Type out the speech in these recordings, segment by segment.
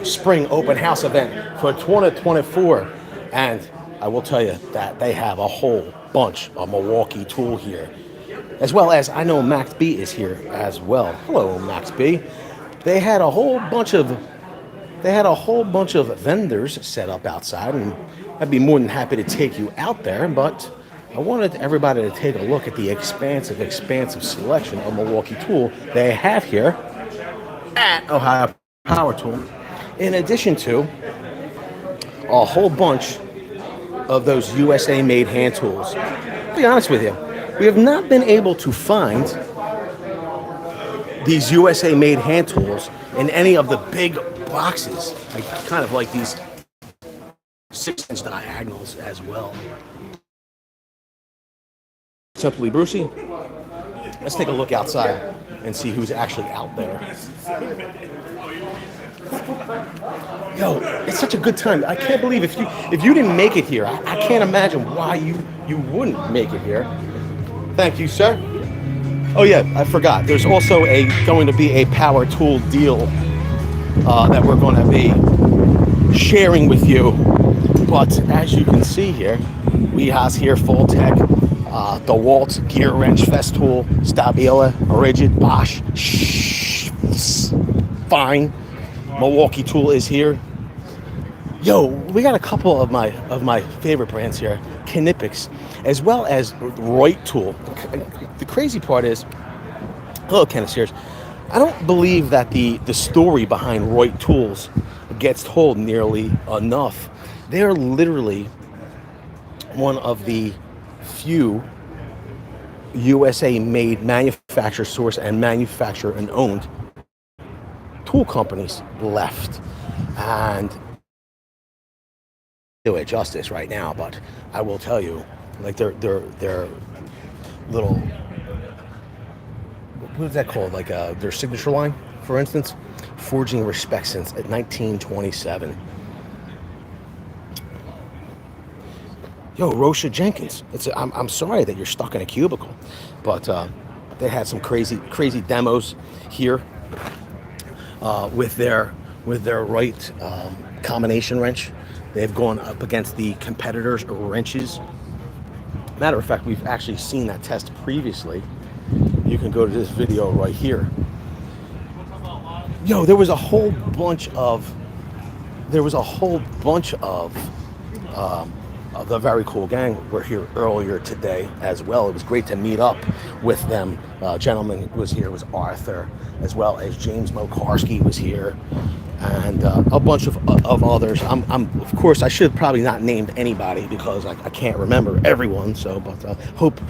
spring open house event for 2024, and I will tell you that they have a whole bunch of Milwaukee tool here, as well as I know Max B is here as well. Hello, Max B. They had a whole bunch of vendors set up outside, and I'd be more than happy to take you out there, but I wanted everybody to take a look at the expansive selection of Milwaukee tool they have here at Ohio Power Tool, in addition to a whole bunch of those USA-made hand tools. To be honest with you, we have not been able to find these USA-made hand tools in any of the big boxes, kind of like these 6-inch diagonals as well. Simply Brucey, let's take a look outside and see who's actually out there. Yo, it's such a good time. I can't believe if you didn't make it here. I can't imagine why you wouldn't make it here. Thank you, sir. Oh yeah, I forgot. There's also going to be a power tool deal that we're going to be sharing with you. But as you can see here, we have here Full Tech, DeWalt, Gearwrench, Festool, Stabila, Rigid, Bosch, fine. Milwaukee Tool is here. Yo, we got a couple of my favorite brands here, Knipex, as well as Reut Tool. The crazy part is, hello, Kenneth Sears. I don't believe that the story behind Reut Tools gets told nearly enough. They're literally one of the few USA-made manufacturer source and manufacturer and owned tool companies left, and do it justice right now. But I will tell you, like their little, what is that called? Like their signature line, for instance, forging respect since 1927. Yo, Rosha Jenkins. I'm sorry that you're stuck in a cubicle, but they had some crazy demos here with their Reut combination wrench. They've gone up against the competitors' wrenches. Matter of fact, we've actually seen that test previously. You can go to this video right here. Yo, there was a whole bunch of the very cool gang were here earlier today as well. It was great to meet up with them. Gentleman who was here was Arthur, as well as James Mokarski was here, and a bunch of others. Of course, I should have probably not named anybody because I can't remember everyone. So, but hope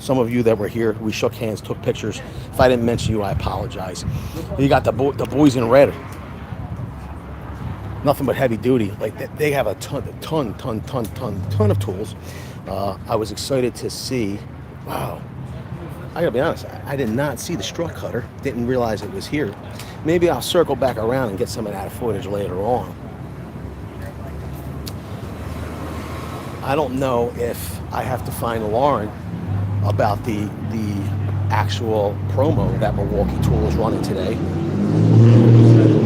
some of you that were here, we shook hands, took pictures. If I didn't mention you, I apologize. You got the boys in red. Nothing but heavy duty. Like they have a ton of tools. I was excited to see. Wow, I gotta be honest, I did not see the strut cutter. Didn't realize it was here. Maybe I'll circle back around and get some of that footage later on. I don't know if I have to find Lauren about the actual promo that Milwaukee Tool is running today.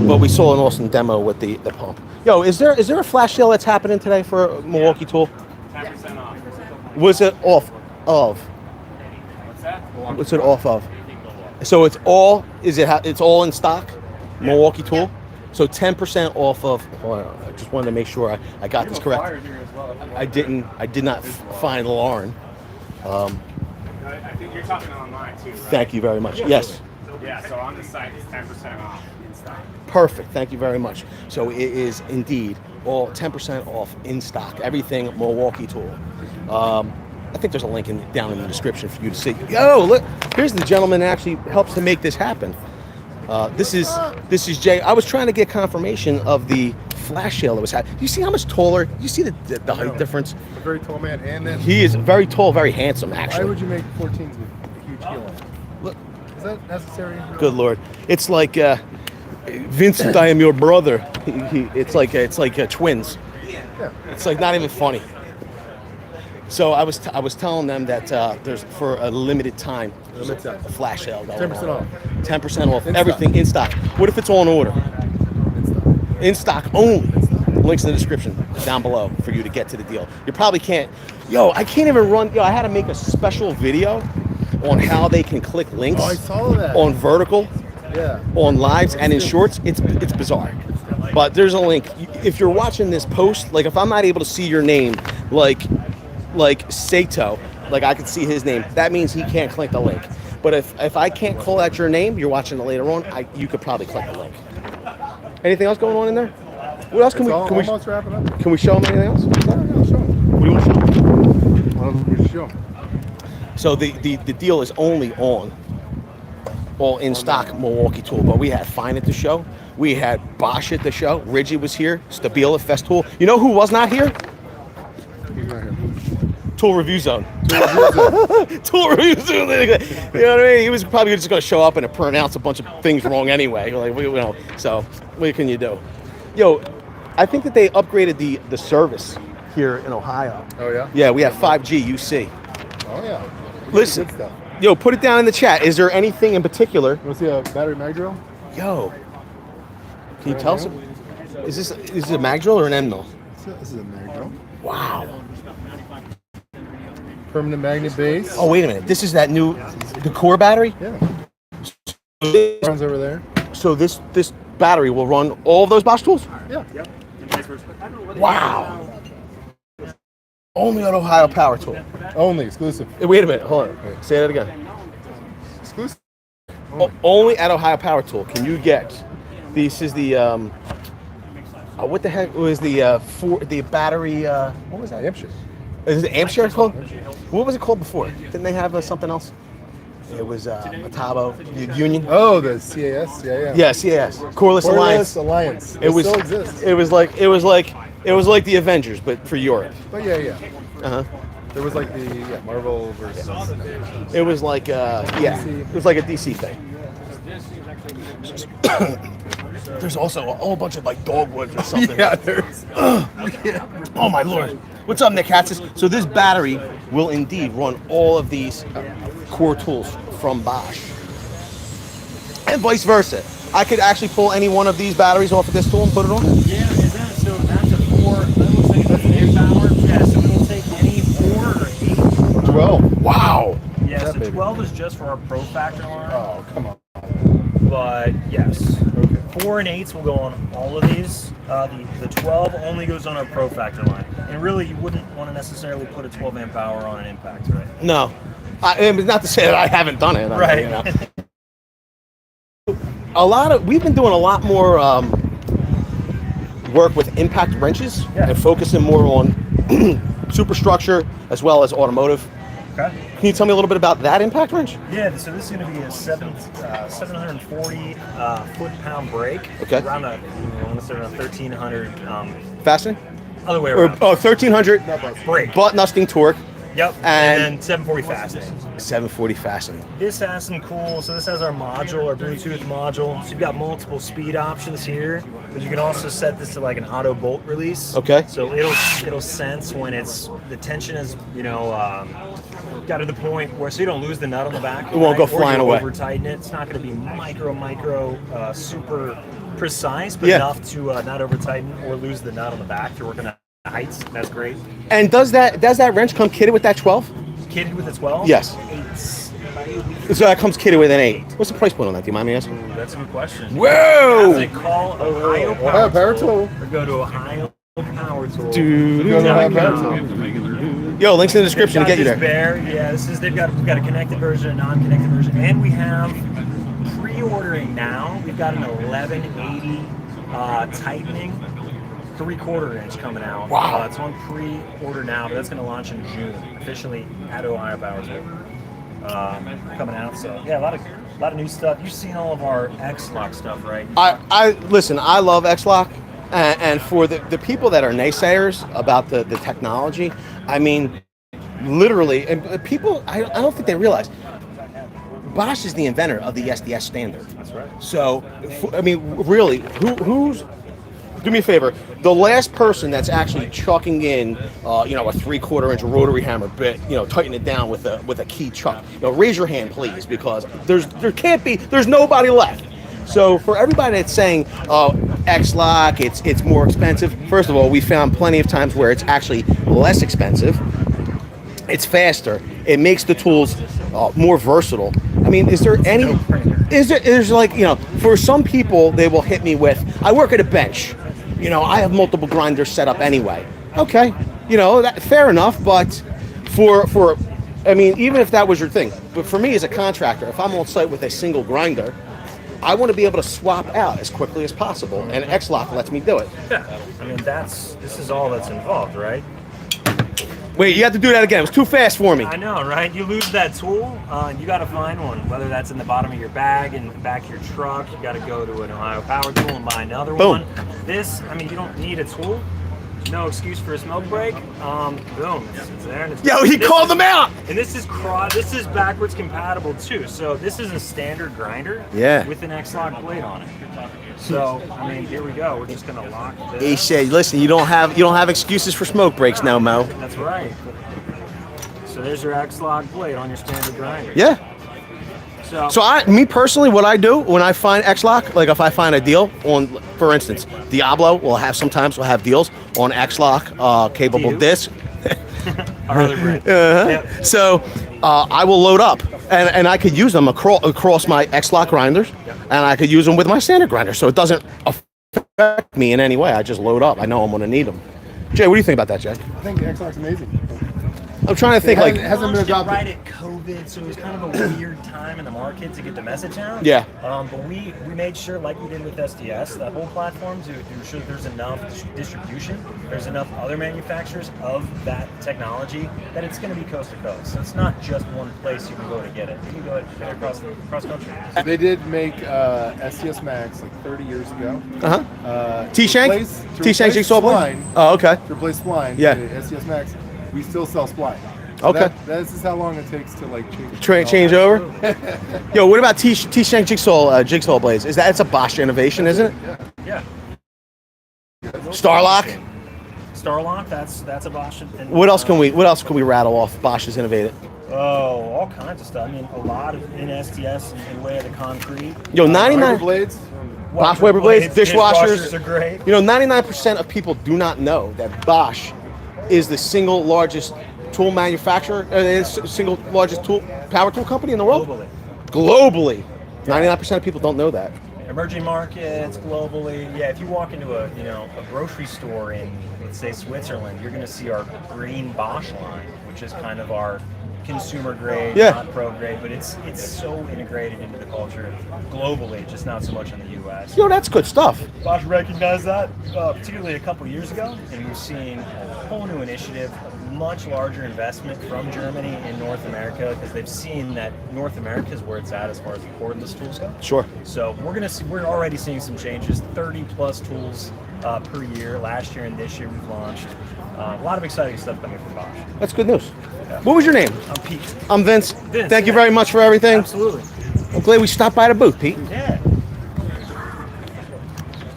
But we saw an awesome demo with the pump. Yo, is there a flash sale that's happening today for Milwaukee Tool? 10% off. Was it off of? What's that? What's it off of? So it's all in stock? Yeah. Milwaukee Tool? Yeah. So 10% off of. I just wanted to make sure I got this correct. I did not find Lauren. I think you're talking online too, right? Thank you very much. Yes. Yeah, so on the site it's 10% off in stock. Perfect. Thank you very much. So it is indeed all 10% off in stock. Everything Milwaukee Tool. I think there's a link down in the description for you to see. Yo, look! Here's the gentleman that actually helps to make this happen. This is Jay. I was trying to get confirmation of the flash sale that was happening. You see how much taller? You see the height difference? A very tall man, and then he is very tall, very handsome. Actually, why would you make 14s with a huge heel on it? Look, is that necessary? Good Lord! It's like Vincent, I am your brother. It's like twins. Yeah. It's like not even funny. So I was telling them that there's for a limited time a flash sale going 10% on. off. 10% off In everything stock. in stock. What if it's on order? In stock. In stock only. Links in the description down below for you to get to the deal. You probably can't. Yo, I can't even run. Yo, I had to make a special video on how they can click links. Oh, I saw that. On vertical. Yeah. On lives and in shorts. It's bizarre. But there's a link. If you're watching this post, like if I'm not able to see your name, like Sato, like I can see his name, that means he can't click the link. But if I can't call out your name, you're watching it later on, you could probably click the link. Anything else going on in there? What else can Almost wrapping up. Can we show them anything else? Yeah, show 'em. What do you want to show them? Why don't we show 'em? So the deal is only on all in stock Milwaukee tool, but we had Fine at the show. We had Bosch at the show. Ridgy was here. Stabila Festool. You know who was not here? He's not here. Tool Review Zone. Tool Review Zone. You know what I mean? He was probably just going to show up and pronounce a bunch of things wrong anyway. Like, you know, so what can you do? Yo, I think that they upgraded the service here in Ohio. Oh, yeah? Yeah, we have 5G UC. Oh, yeah. Listen, Good stuff. yo, put it down in the chat. Is there anything in particular? You want to see a battery mag drill? Yo, can you tell us? Is this a mag drill or an end mill? This is a mag drill. Wow. Permanent magnet base. Oh, wait a minute. This is that new, the core battery? Yeah. Runs over there. So this battery will run all of those Bosch tools? Yeah. Yep. Wow. Only on Ohio Power Tool. Only exclusive. Hey, wait a minute. Hold on. Wait. Say that again. Exclusive. Only at Ohio Power Tool can you get. This is the what the heck was the battery? What was that? Amp share. Is it amp share it's called? What was it called before? Didn't they have something else? It was Metabo Union. Oh, the CAS. Yeah. Yeah, CAS. Coreless Alliance. Alliance. It was. Still exists. It was like the Avengers, but for Europe. But yeah. Uh huh. There was like the Marvel versus. It was like it was like a DC thing. There's also a whole bunch of like dogwood or something. Yeah, there's. Oh my lord. What's up, Nick Hatzis? So this battery will indeed run all of these core tools from Bosch. And vice versa. I could actually pull any one of these batteries off of this tool and put it on? Yeah, is that so? That's a 4. That looks like it's an amp hour. Yeah, so it'll take any 4 or 8. 12. Wow. Yeah, so baby. 12 is just for our Pro Factor line. Oh, come on. But yes, Okay. 4 and 8s will go on all of these. The 12 only goes on our Pro Factor line. And really, you wouldn't want to necessarily put a 12 amp hour on an impact, right? No. It's not to say that I haven't done it. Right. I mean, you know. We've been doing a lot more work with impact wrenches and focusing more on superstructure as well as automotive. Okay. Can you tell me a little bit about that impact wrench? Yeah, so this is going to be a 740 foot-pound brake. Okay. Around I want to say around 1,300. Fastening? Other way Or around. 1,300 Brake. butt nusting torque, Yep. And then 740 fastening. 740 fastening. This has some cool, so this has our module, our Bluetooth module. So you've got multiple speed options here, but you can also set this to like an auto bolt release. Okay. So it'll sense when the tension is, got to the point where, so you don't lose the nut on the back. It won't go or flying you away. over tighten it. It's not going to be micro, super precise, but Yeah. enough to not over tighten or lose the nut on the back. You're working at heights. That's great. And does that wrench come kitted with that 12? Kitted with a 12? Yes. 8. So that comes kitted with an 8. What's the price point on that? Do you mind me asking? That's a good question. Whoa! They call Ohio Ohio Power Power Tool. Tool. Or go to Ohio Power Tool. Dude. Go to Ohio Power Tool. Yo, links in the description to get you there. Yeah, we've got a connected version, a non-connected version, and we have pre-ordering now. We've got an 1180 tightening 3/4 inch coming out. Wow. It's on pre-order now, but that's going to launch in June officially at Ohio Power Tool. Coming out, so yeah, a lot of new stuff. You've seen all of our X-Lock stuff, right? I listen, I love X-Lock, and for the people that are naysayers about the technology, I mean, literally, and people, I don't think they realize, Bosch is the inventor of the SDS standard. That's right. So, I mean, really, who's, do me a favor, the last person that's actually chucking in, a 3/4 inch rotary hammer bit, tighten it down with a key chuck. Raise your hand, please, because there's nobody left. So for everybody that's saying, X-Lock, it's more expensive. First of all, we found plenty of times where it's actually less expensive. It's faster. It makes the tools more versatile. I mean, is there like, you know, for some people, they will hit me with, I work at a bench. You know, I have multiple grinders set up anyway. Okay, you know, fair enough, but for I mean, even if that was your thing, but for me as a contractor, if I'm on site with a single grinder, I want to be able to swap out as quickly as possible, and X-Lock lets me do it. Yeah, I mean, this is all that's involved, right? Wait, you have to do that again. It was too fast for me. I know, right? You lose that tool, you got to find one, whether that's in the bottom of your bag, in the back of your truck. You got to go to an Ohio Power Tool and buy another Boom. one. This, I mean, you don't need a tool. No excuse for a smoke break. Boom, it's there. And it's Yo, he called them out. And this is backwards compatible too. So this is a standard grinder. Yeah. With an X-Lock blade on it. So I mean, here we go. We're just gonna lock this. He said, "Listen, you don't have excuses for smoke breaks now, Mo." That's right. So there's your X-Lock blade on your standard grinder. Yeah. So me personally, what I do when I find X-Lock, like if I find a deal on, for instance, Diablo will have deals on X-Lock capable disc. Our other brand. Yep. So I will load up, and I could use them across my X-Lock grinders, and I could use them with my standard grinder, so it doesn't affect me in any way. I just load up. I know I'm going to need them. Jay, what do you think about that, Jay? I think X-Lock's amazing. I'm trying to think It hasn't been Launched it adopted. right at COVID, so it was kind of a weird time in the market to get the message out. Yeah. But we made sure, like we did with SDS, that whole platform, to ensure there's enough distribution, there's enough other manufacturers of that technology that it's going to be coast to coast. So it's not just one place you can go to get it. You can go get it across country. So they did make SDS Max like 30 years ago. T-Shank? T-Shank jigsaw blade? Oh, okay. To replace spline. Yeah. The SDS Max, we still sell spline. So Okay. this is how long it takes to like Change over. Yo, what about T-Shank jigsaw blades? It's a Bosch innovation, isn't it? Yeah. Starlock. Starlock, that's a Bosch. And, What else can we rattle off? Bosch has innovated. Oh, all kinds of stuff. I mean, a lot of in SDS in way of the concrete. Yo, 99 Weber blades. Bosch Weber blades, dishwashers. are great. You know, 99% of people do not know that Bosch is the single largest tool manufacturer, single largest power tool company in the world. Globally, 99% of people don't know that. Emerging markets globally. Yeah, if you walk into a grocery store in, let's say, Switzerland, you're going to see our green Bosch line, which is kind of our consumer grade, not pro grade, but it's so integrated into the culture globally, just not so much in the U.S. Yo, that's good stuff. Bosch recognized that, particularly a couple years ago, and we've seen a whole new initiative, a much larger investment from Germany in North America, because they've seen that North America is where it's at as far as the cordless tools go. Sure. So we're already seeing some changes, 30 plus tools per year. Last year and this year we've launched a lot of exciting stuff coming from Bosch. That's good news. What was your name? I'm Pete. I'm Vince. Thank you very much for everything. Absolutely. I'm glad we stopped by the booth, Pete. Yeah.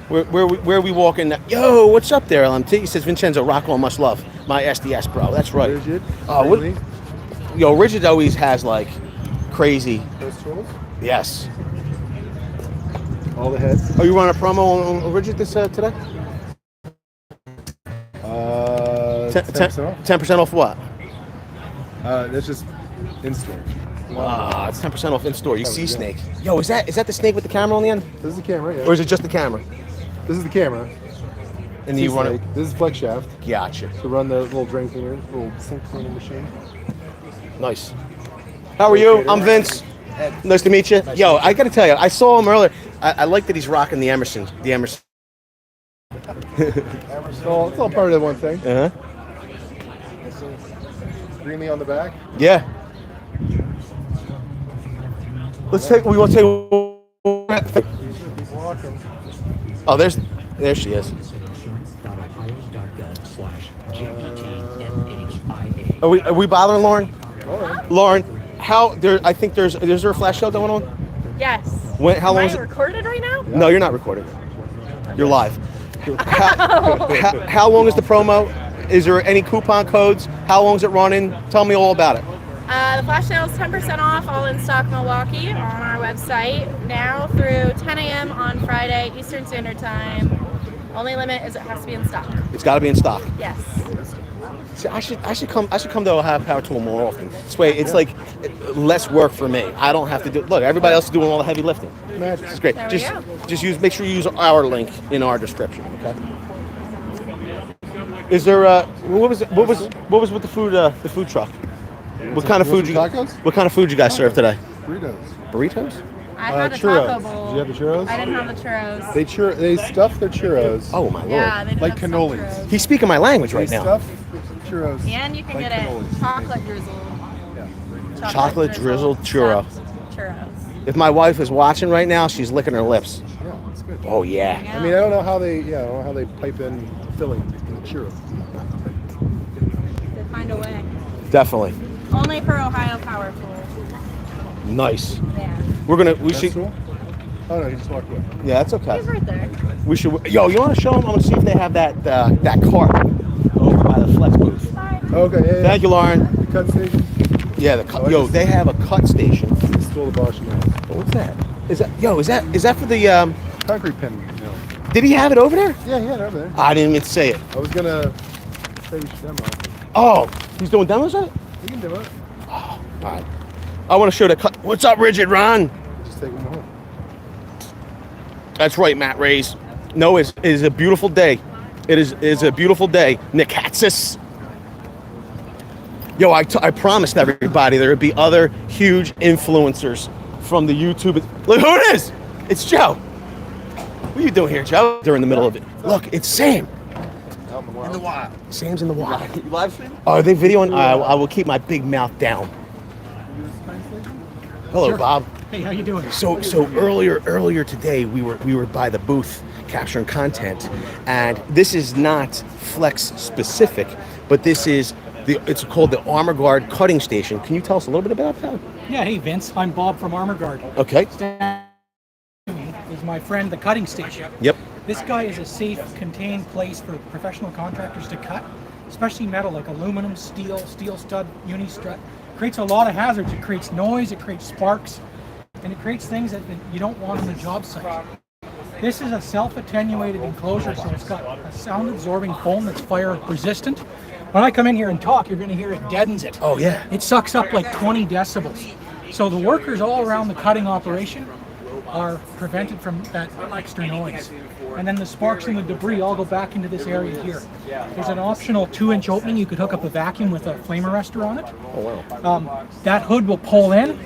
Where are we walking now? Yo, what's up there, LMT? He says, Vincenzo, rock on, much love. My SDS, bro. That's right. Rigid. Yo, Rigid always has, like, crazy. Those tools. Yes. All the heads. Are you running a promo on Rigid today? 10% off what? That's just in store. Ah, it's 10% off in store. You see Snake. Yo, is that the Snake with the camera on the end? This is the camera, yeah. Or is it just the camera? This is the camera. And you run it. This is flex shaft. Gotcha. To run the little drain cleaner, little sink cleaning machine. Nice. How are you? I'm Vince. Nice to meet you. Yo, I gotta tell you, I saw him earlier. I like that he's rocking the Emerson. The Emerson. It's all part of that one thing. Uh-huh. Greeny on the back. Yeah. We want to take. Oh, there she is. Are we bothering Lauren? Lauren, is there a flash show going on? Yes. How long Am is I it? recorded right now? No, you're not recording. You're live. How long is the promo? Is there any coupon codes? How long is it running? Tell me all about it. The flash sale is 10% off, all in stock Milwaukee on our website now through 10 a.m. on Friday Eastern Standard Time. Only limit is it has to be in stock. It's got to be in stock. Yes. See, I should come to Ohio Power Tool more often. This way, it's like less work for me. I don't have to do. Look, everybody else is doing all the heavy lifting. This is great. There we go. Make sure you use our link in our description. Okay. Is there what was with the food truck? What kind of food What kind of food you guys serve today? Burritos? I had a churros. taco bowl. Did you have the churros? I didn't have the churros. They stuff their churros. Oh my lord! Yeah, they did Like have some cannolis. churros. He's speaking my language right They now. stuff churros. And you can like get it cannolis. chocolate drizzled. Yeah. Chocolate drizzled churro. stuffed churros. If my wife is watching right now, she's licking her lips. Yeah, that's good. Oh yeah. I mean, I don't know how they pipe in filling in the churro. They find a way. Definitely. Only for Ohio Power Tool. Nice. Yeah. We That's should. cool? Oh no, he just walked away. Yeah, that's okay. He's right there. We should. Yo, you want to show them? I want to see if they have that cart over by the flex booth. Okay, yeah. Thank you, Lauren. The cut station. Yeah, they have a cut station. Stole the Bosch nails. What's that? Is that for the Concrete pin. No. Did he have it over there? Yeah, he had it over there. I didn't even say it. I was gonna say we should demo. Oh, he's doing demos on it? You can demo it. All right. I want to show the cut. What's up, Rigid Ron? Just take them home. That's right, Matt Rays. No, it is a beautiful day. It is a beautiful day. Nikatsis. Yo, I promised everybody there would be other huge influencers from the YouTube. Look who it is. It's Joe. What are you doing here, Joe? They're in the middle of it. Look, it's Sam. In the wild. Sam's in the wild. You live streaming? Are they videoing? I will keep my big mouth down. Hello, Bob. Hey, how you doing? So earlier today we were by the booth capturing content, and this is not Flex specific, but this is it's called the Armor Guard Cutting Station. Can you tell us a little bit about that? Yeah, hey Vince, I'm Bob from Armor Guard. Okay. Is my friend the cutting station. Yep. This guy is a safe, contained place for professional contractors to cut, especially metal like aluminum, steel stud, uni strut. Creates a lot of hazards. It creates noise, it creates sparks, and it creates things that you don't want on the job site. This is a self-attenuated enclosure, so it's got a sound-absorbing foam that's fire-resistant. When I come in here and talk, you're going to hear it deadens it. Oh yeah. It sucks up like 20 decibels. So the workers all around the cutting operation are prevented from that extra noise. And then the sparks and the debris all go back into this area here. There's an optional 2-inch opening. You could hook up a vacuum with a flame arrestor on it. Oh wow. That hood will pull in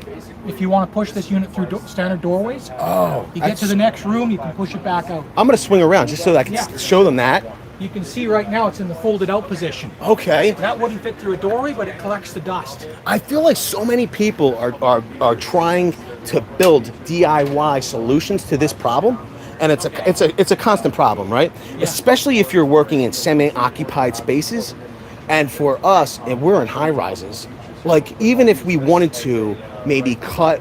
if you want to push this unit through standard doorways. Oh. You get to the next room, you can push it back out. I'm gonna swing around just so that I can show them that. You can see right now it's in the folded out position. Okay. That wouldn't fit through a doorway, but it collects the dust. I feel like so many people are trying to build DIY solutions to this problem, and it's a constant problem, right? Yeah. Especially if you're working in semi-occupied spaces, and for us, and we're in high rises. Like even if we wanted to maybe cut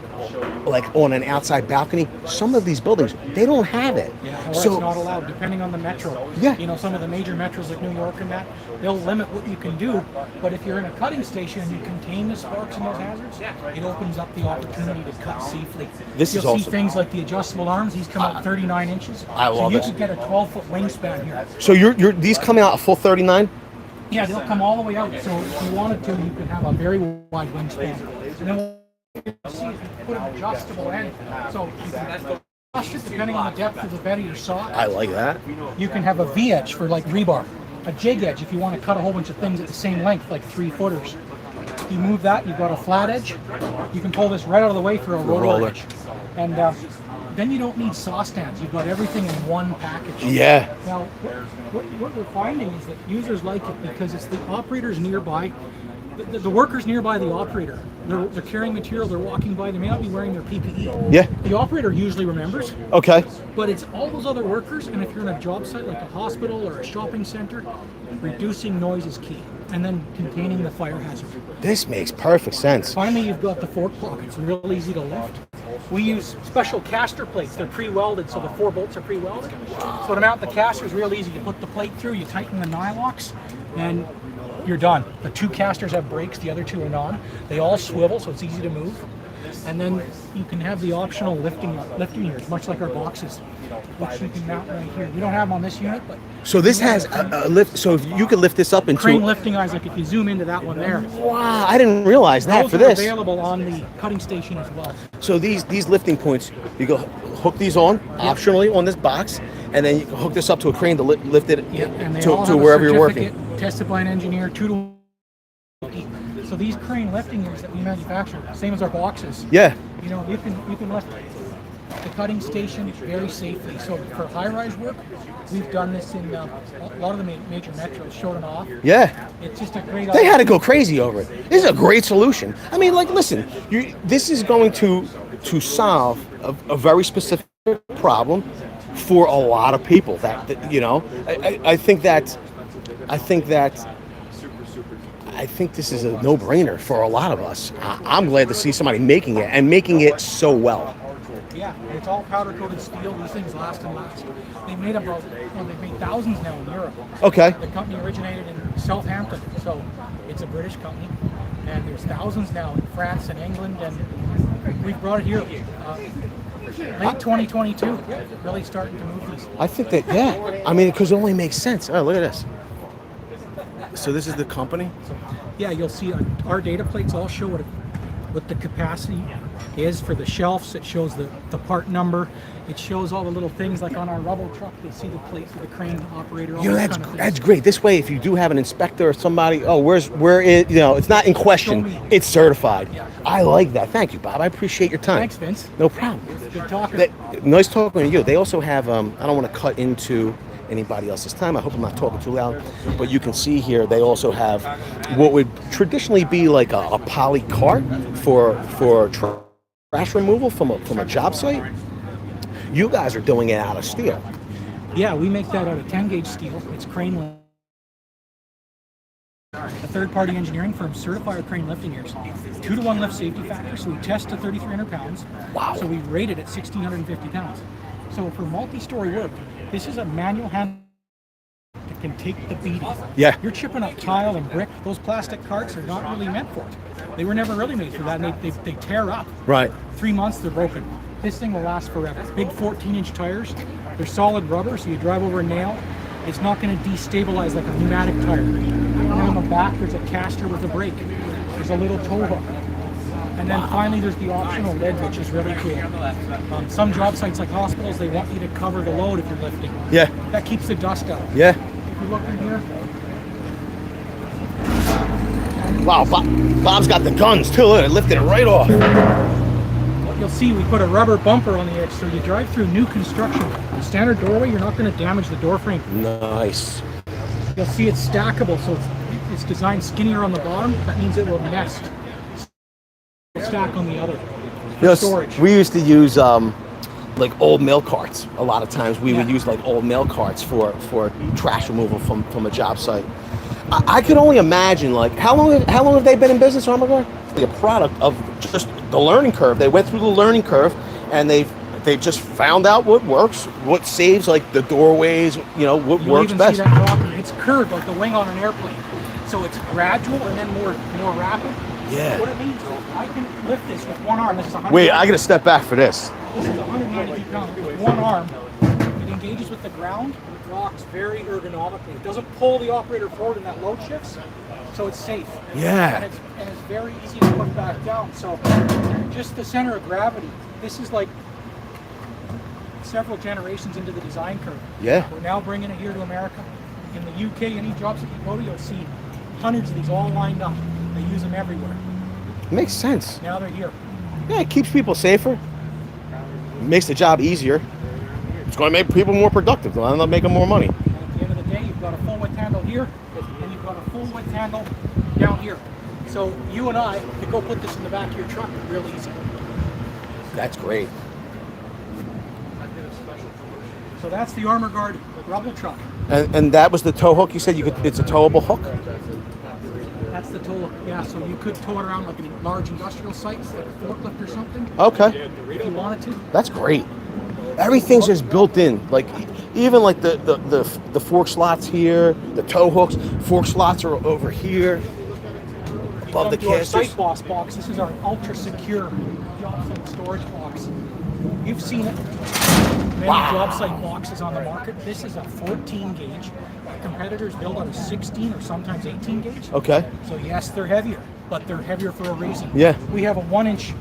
like on an outside balcony, some of these buildings they don't have it. Yeah, or so it's not allowed, depending on the metro. Yeah. You know, some of the major metros like New York and that, they'll limit what you can do. But if you're in a cutting station and you contain the sparks and those hazards, it opens up the opportunity to cut safely. This You'll is awesome. see things like the adjustable arms. These come out 39 inches. I love so you it. could get a 12-foot wingspan here. So these come out a full 39? Yeah, they'll come all the way out. So if you wanted to, you could have a very wide wingspan. And then see if you put an adjustable end. So you can adjust it depending on the depth of the bed of your saw. I like that. You can have a V edge for like rebar, a jig edge if you want to cut a whole bunch of things at the same length, like 3-footers. You move that, you've got a flat edge. You can pull this right out of the way for a roller edge. And then you don't need saw stands. You've got everything in one package. Yeah. Now, what we're finding is that users like it because it's the operators nearby, the workers nearby the operator. They're carrying material, they're walking by, they may not be wearing their PPE. Yeah. The operator usually remembers. Okay. But it's all those other workers, and if you're in a job site like a hospital or a shopping center, reducing noise is key, and then containing the fire hazard. This makes perfect sense. Finally, you've got the fork pockets, real easy to lift. We use special caster plates. They're pre-welded, so the 4 bolts are pre-welded. So to mount the caster is real easy. You put the plate through, you tighten the nylocks, and you're done. The 2 casters have brakes, the other 2 are non. They all swivel, so it's easy to move. And then you can have the optional lifting gears, much like our boxes, which you can mount right here. We don't have them on this unit, but So this has a lift. So if you could lift this up into crane lifting eyes, like if you zoom into that one there. Wow, I didn't realize that Those for are this. available on the cutting station as well. So these lifting points, you go hook these on optionally on this box, and then you can hook this up to a crane to lift it And they to, all to have wherever a you're working. certificate tested by an engineer, 2 to 1. So these crane lifting gears that we manufacture, same as our boxes. Yeah. You know, you can lift the cutting station very safely. So for high-rise work, we've done this in a lot of the major metros, showed them off. Yeah. It's just a great They had to go crazy over it. This is a great solution. I mean, like, listen, this is going to solve a very specific problem for a lot of people. That you know, I think this is a no-brainer for a lot of us. I'm glad to see somebody making it and making it so well. Yeah, it's all powder-coated steel. These things last and last. They made about, they've made thousands now in Europe. Okay. The company originated in Southampton, so it's a British company. And there's thousands now in France and England, and we've brought it here. Late 2022, really starting to move these. I think that, yeah. I mean, because it only makes sense. Oh, look at this. So this is the company? Yeah, you'll see our data plates all show what the capacity is for the shelves. It shows the part number. It shows all the little things like on our rubble truck. They see the plates of the crane operator. All You know, those that's kind of that's things. great. This way, if you do have an inspector or somebody, where it, you know, it's not in question. It's certified. Yeah. I like that. Thank you, Bob. I appreciate your time. Thanks, Vince. No problem. Good talking. Nice talking to you. They also have. I don't want to cut into anybody else's time. I hope I'm not talking too loud, but you can see here they also have what would traditionally be like a poly cart for trash removal from a job site. You guys are doing it out of steel. Yeah, we make that out of 10 gauge steel. It's crane lift. A third-party engineering firm certify our crane lifting gears. 2 to 1 lift safety factor, so we test to 3,300 pounds. Wow. So we rate it at 1,650 pounds. So for multi-story work, this is a manual hand that can take the beating. Yeah. You're chipping up tile and brick. Those plastic carts are not really meant for it. They were never really made for that, and they tear up. Right. 3 months, they're broken. This thing will last forever. Big 14-inch tires. They're solid rubber, so you drive over a nail. It's not going to destabilize like a pneumatic tire. And on the back, there's a caster with a brake. There's a little tow hook. And then finally, there's the optional lid, which is really cool. Some job sites like hospitals, they want you to cover the load if you're lifting. Yeah. That keeps the dust out. Yeah. If you look in here, Wow. Bob's got the guns too. Look, lifted it right off. you'll see we put a rubber bumper on the edge, so you drive through new construction. The standard doorway, you're not going to damage the door frame. Nice. You'll see it's stackable, so it's designed skinnier on the bottom. That means it will nest. Stack on the other. You know, Storage. we used to use like old mail carts. A lot of times we would use like old mail carts for trash removal from a job site. I could only imagine, like, how long have they been in business, Armagard? A product of just the learning curve. They went through the learning curve, and they've just found out what works, what saves, like the doorways, you know, what You'll works even best. see that dropper. It's curved like the wing on an airplane, so it's gradual and then more rapid. Yeah. What it means is I can lift this with one arm. This is 100. Wait, I gotta step back for this. This is 190 pounds with one arm. It engages with the ground. It rocks very ergonomically. It doesn't pull the operator forward and that load shifts, so it's safe. Yeah. And it's very easy to put back down. So just the center of gravity. This is like several generations into the design curve. Yeah. We're now bringing it here to America. In the UK, any jobs that you go to, you'll see hundreds of these all lined up. They use them everywhere. Makes sense. Now they're here. Yeah, it keeps people safer. Makes the job easier. It's going to make people more productive. It'll end up making more money. And at the end of the day, you've got a full width handle here, and you've got a full width handle down here. So you and I could go put this in the back of your truck real easy. That's great. So that's the Armor Guard rubble truck. And that was the tow hook. You said it's a towable hook. That's the tow. Yeah, so you could tow it around like in large industrial sites, like a forklift or something, Okay, if you wanted to. that's great. Everything's just built in. Like even like the fork slots here, the tow hooks, fork slots are over here above the Come to our casters. Site box. This is our ultra secure job site storage box. You've seen it. Many job site boxes on the market. This is a 14 gauge. Competitors build on a 16 or sometimes 18 gauge. Okay. So yes, they're heavier, but they're heavier for a reason. Yeah. We have a 1-inch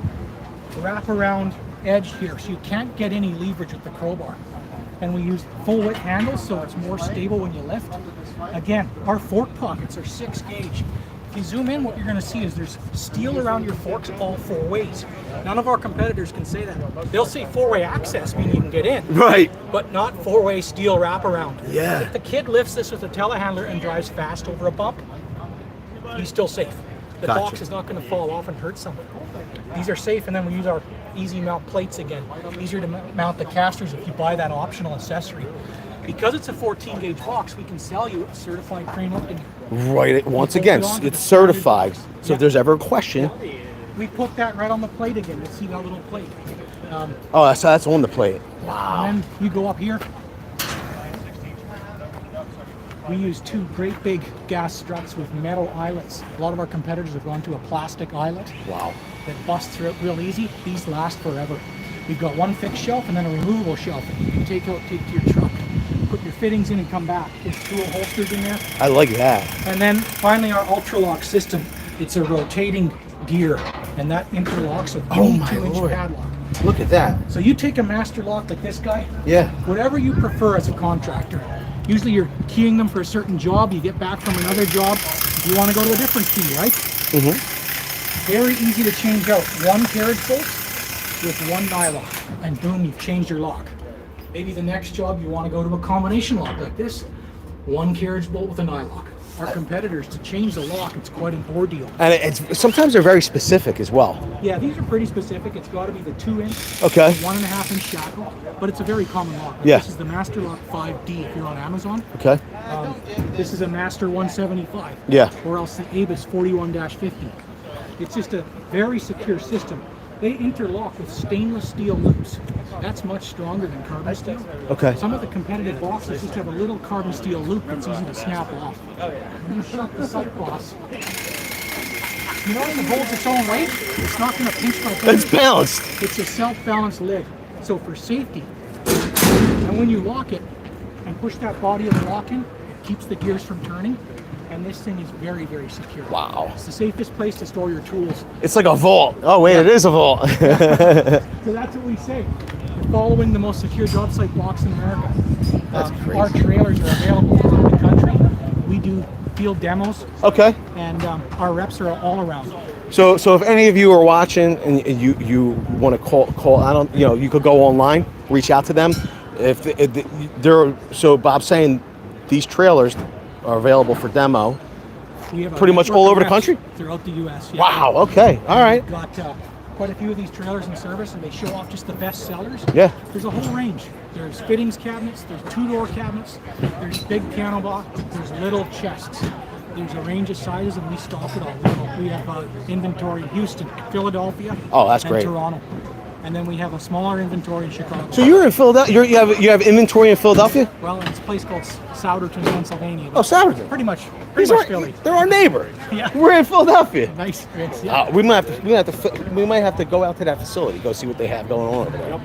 wraparound edge here, so you can't get any leverage with the crowbar. And we use full width handles, so it's more stable when you lift. Again, our fork pockets are 6 gauge. If you zoom in, what you're going to see is there's steel around your forks all 4 ways. None of our competitors can say that. They'll say 4-way access, meaning you can get in. Right. But not 4-way steel wraparound. Yeah. If the kid lifts this with a telehandler and drives fast over a bump, he's still safe. The Gotcha. box is not going to fall off and hurt someone. These are safe, and then we use our easy mount plates again. Easier to mount the casters if you buy that optional accessory. Because it's a 14 gauge box, we can sell you a certified crane lifting. Right. Once We again, bolt it onto it's the standard certified. box. So if there's ever a question, We put that right on the plate again. You'll see that little plate. oh, so that's on the plate. And then you go up here. We use 2 great big gas struts with metal eyelets. A lot of our competitors have gone to a plastic eyelet. Wow. That busts through it real easy. These last forever. We've got one fixed shelf and then a removable shelf that you can take to your truck, put your fittings in and come back. There's tool holsters in there. I like that. And then finally our ultra lock system. It's a rotating gear and that interlocks with Oh any my 2-inch Lord. padlock. Look at that. So you take a master lock like this guy, Yeah. whatever you prefer as a contractor. Usually you're keying them for a certain job, you get back from another job, you want to go to a different key, right? Very easy to change out 1 carriage bolt with 1 nylock, and boom, you've changed your lock. Maybe the next job you want to go to a combination lock like this, 1 carriage bolt with a nylock. Our competitors, to change the lock, it's quite an ordeal. And it's sometimes they're very specific as well. Yeah, these are pretty specific. It's got to be the 2-inch, Okay. 1.5-inch shackle, but it's a very common lock. Yeah. This is the Master Lock 5D if you're on Amazon. Okay. This is a Master 175. Yeah. Or else the Abus 41-50. It's just a very secure system. They interlock with stainless steel loops. That's much stronger than carbon steel. Okay. Some of the competitive boxes just have a little carbon steel loop that's easy to snap off. I'm going to shut the sight boss. You know, if it holds its own weight, it's not going to pinch my finger. It's balanced. It's a self-balanced lid. So for safety, and when you lock it and push that body of the lock in, it keeps the gears from turning. And this thing is very, very secure. Wow. It's the safest place to store your tools. It's like a vault. Oh wait, it is a vault. So that's what we say. We're following the most secure job site box in America. That's crazy. Our trailers are available throughout the country. We do field demos, Okay. and our reps are all around. So if any of you are watching and you want to call, I don't, you could go online, reach out to them. If they're, so Bob's saying these trailers are available for demo. We have a Pretty much network all of over the reps country? throughout the U.S. yeah. Wow. Okay. All right. We've got quite a few of these trailers in service, and they show off just the best sellers. Yeah. There's a whole range. There's fittings cabinets, there's 2-door cabinets, there's big piano box, there's little chests. There's a range of sizes, and we stock it all. We have inventory in Houston, Philadelphia, Oh, that's and great. Toronto. And then we have a smaller inventory in Chicago. So you're in Philadelphia. You have inventory in Philadelphia. Well, it's a place called Souderton, Pennsylvania. Oh, Souderton. Pretty much They're Philly. our neighbor. Yeah. We're in Philadelphia. Nice. It's, yeah. We might have to go out to that facility, go see what they have going on over there.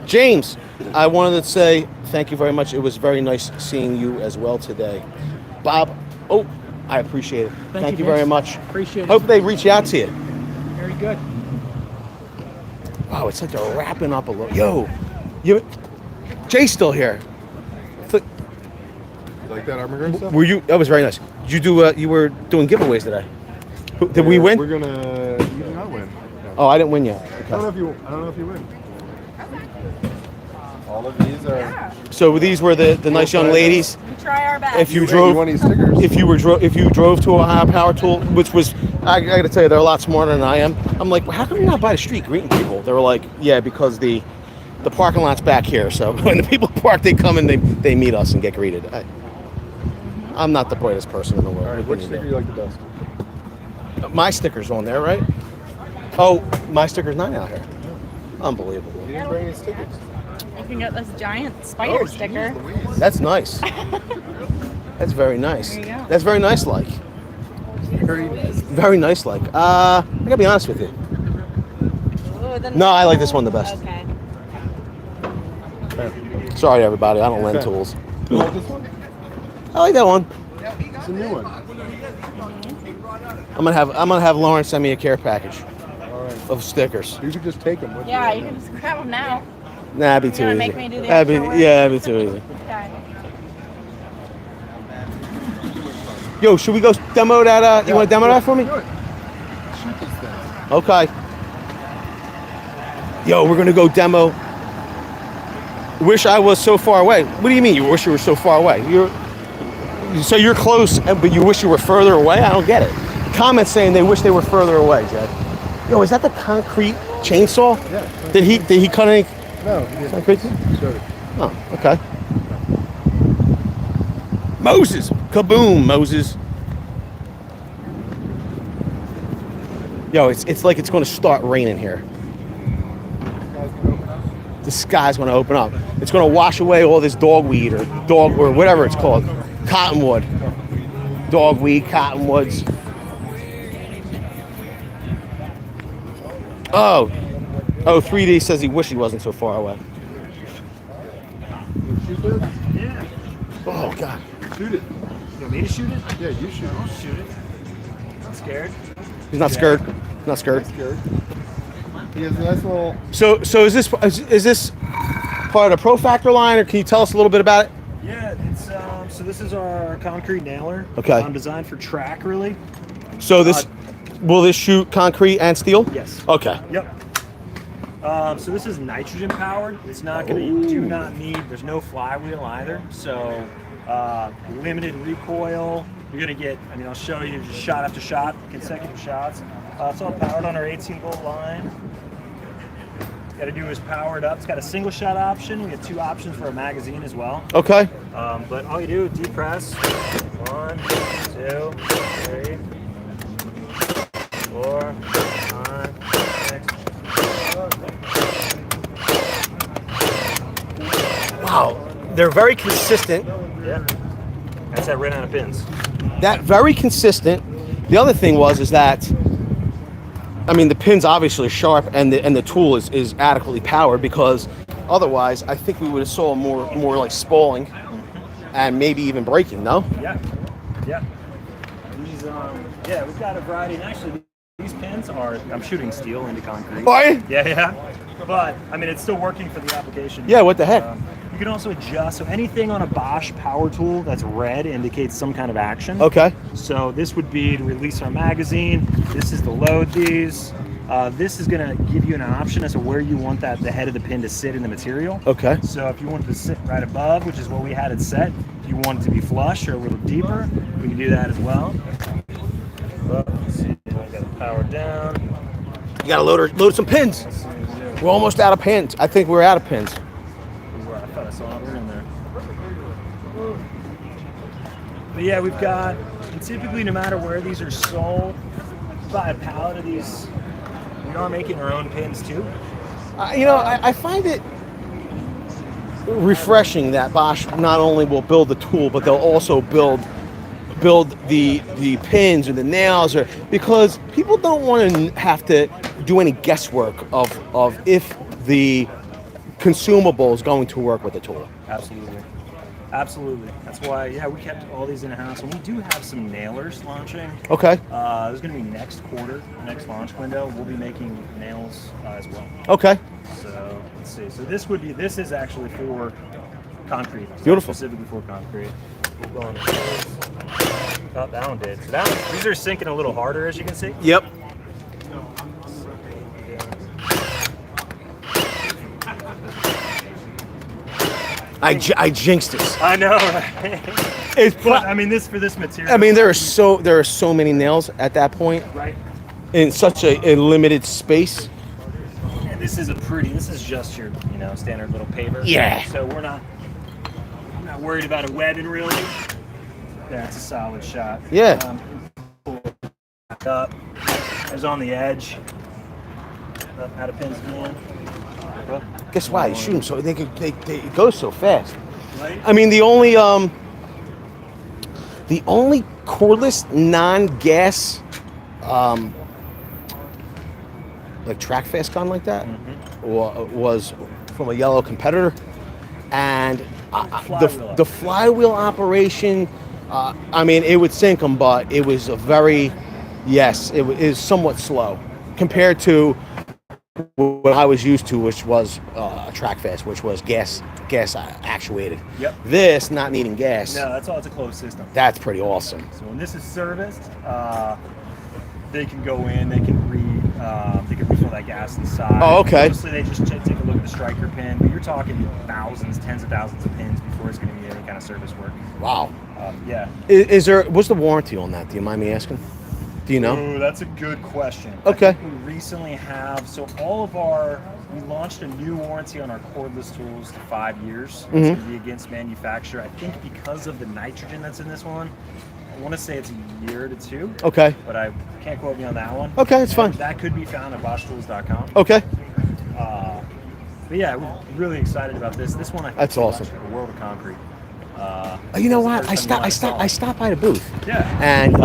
James, I wanted to say thank you very much. It was very nice seeing you as well today. Bob, I appreciate it. Thank you very Vince. much. Appreciate it. Hope they reach out to you. Very good. Wow, it's like they're wrapping up a little. Jay's still here. You like that armor guard stuff? Were you? That was very nice. Did you do? You were doing giveaways today. Did we win? We're gonna. You did not win. No. Oh, I didn't win yet. I don't know if you win. All of these are. So these were the nice young ladies. We try our best. If you You drove, want these stickers? if you drove to a high power tool, which was, I got to tell you, they're a lot smarter than I am. I'm like, well, how come you're not by the street greeting people? They were like, yeah, because the parking lot's back here. So when the people park, they come and they meet us and get greeted. I'm not the brightest person in the world. All right, which sticker you like the best? My sticker's on there, right? Oh, my sticker's not out here. Unbelievable. You didn't bring any stickers. can get this giant spider sticker. That's nice. That's very nice. There you go. That's very nice like. Very nice. Very nice like. I gotta be honest with you. Ooh, No, I like this one the best. Okay. Sorry everybody, I don't lend tools. You like this one? I like that one. It's a new one. I'm gonna have Lauren send me a care package All right. of stickers. You could just take them with Yeah, you. you can just grab them now. Nah, that'd be too gonna easy. make me do the That'd be, extra work? yeah, that'd be too easy. Okay. Yo, should we go demo that? You want to demo that for me? Do it. Shoot this thing. Okay. Yo, we're gonna go demo. Wish I was so far away. What do you mean? You wish you were so far away? So you're close, but you wish you were further away? I don't get it. Comments saying they wish they were further away, Jed. Yo, is that the concrete chainsaw? Yeah. Did he cut any No, he didn't. concrete? Showed it. Oh, okay. Moses, kaboom, Moses. Yo, it's like it's going to start raining here. The sky's going to open up. It's going to wash away all this dogweed or whatever it's called, cottonwood, dogweed, cottonwoods. Oh, 3D says he wished he wasn't so far away. Shoot this? Yeah. Oh God. Shoot it. You want me to shoot it? Yeah, you shoot I'll it. shoot it. I'm scared. He's not scared. Not scared. Scared. He has a nice little. So is this part of the Pro Factor line, or can you tell us a little bit about it? Yeah, it's so this is our concrete nailer. Okay. Designed for track, really. So will this shoot concrete and steel? Yes. Okay. Yep. So this is nitrogen powered. It's not going to. You do not need. There's no flywheel either. So limited recoil. You're going to get. I mean, I'll show you just shot after shot, consecutive shots. It's all powered on our 18-volt line. Got to do is power it up. It's got a single shot option. We have 2 options for a magazine as well. Okay. But all you do is depress. 1, 2, 3, 4, 5, 6. Wow. They're very consistent. Yeah. That's that ran out of pins. That very consistent. The other thing is that, I mean, the pin's obviously sharp, and the tool is adequately powered, because otherwise, I think we would have saw more like spalling, and maybe even breaking. No. Yeah. Yeah. These yeah, we've got a variety, and actually these pins are. I'm shooting steel into concrete. Are you? Yeah. But I mean, it's still working for the application. Yeah. What the heck? You can also adjust. So anything on a Bosch power tool that's red indicates some kind of action. Okay. So this would be to release our magazine. This is to load these. This is going to give you an option as to where you want the head of the pin to sit in the material. Okay. So if you want it to sit right above, which is what we had it set, if you want it to be flush or a little deeper, we can do that as well. Let's see, I got it powered down. You gotta load some pins. We're almost out of pins. I think we're out of pins. I thought I saw another in there. But yeah, we've got, and typically no matter where these are sold, buy a pallet of these. We are making our own pins too. I find it refreshing that Bosch not only will build the tool, but they'll also build the pins or the nails, or because people don't want to have to do any guesswork of if the consumable is going to work with the tool. Absolutely. That's why, yeah, we kept all these in-house, and we do have some nailers launching. Okay. There's going to be next quarter, next launch window. We'll be making nails as well. Okay. So let's see. So this is actually for concrete. Beautiful. Specifically for concrete. We'll go on to this. Oh, that one did. So these are sinking a little harder, as you can see. Yep. I jinxed it. I know, right? But I mean, for this material. I mean, there are so many nails at that point, right? In such a limited space. And this is just your, standard little paver. Yeah. So I'm not worried about a webbing really. That's a solid shot. Yeah. Pull back up. There's on the edge. Out of pins again. Guess why? You shoot them so they it goes so fast. I mean, the only cordless non-gas like track fast gun like that was from a yellow competitor, and the flywheel operation. I mean, it would sink them, but it was a very it is somewhat slow compared to what I was used to, which was a track fast, which was gas actuated. Yep. This not needing gas. No, that's all. It's a closed system. That's pretty awesome. So when this is serviced, they can go in, they can refill that gas inside. Oh, okay. Mostly they just take a look at the striker pin, but you're talking thousands, tens of thousands of pins before it's going to be any kind of service work. Wow. Yeah. What's the warranty on that? Do you mind me asking? Do you know? Oh, that's a good question. Okay. I think we recently have, we launched a new warranty on our cordless tools to 5 years. It's going to be against manufacturer. I think because of the nitrogen that's in this one, I want to say it's a year to 2. Okay. But I can't quote me on that one. Okay, it's fine. That could be found at BoschTools.com. Okay. But yeah, we're really excited about this. This one, I think, That's awesome. A world of concrete. You know what? I stopped by the booth. Yeah. And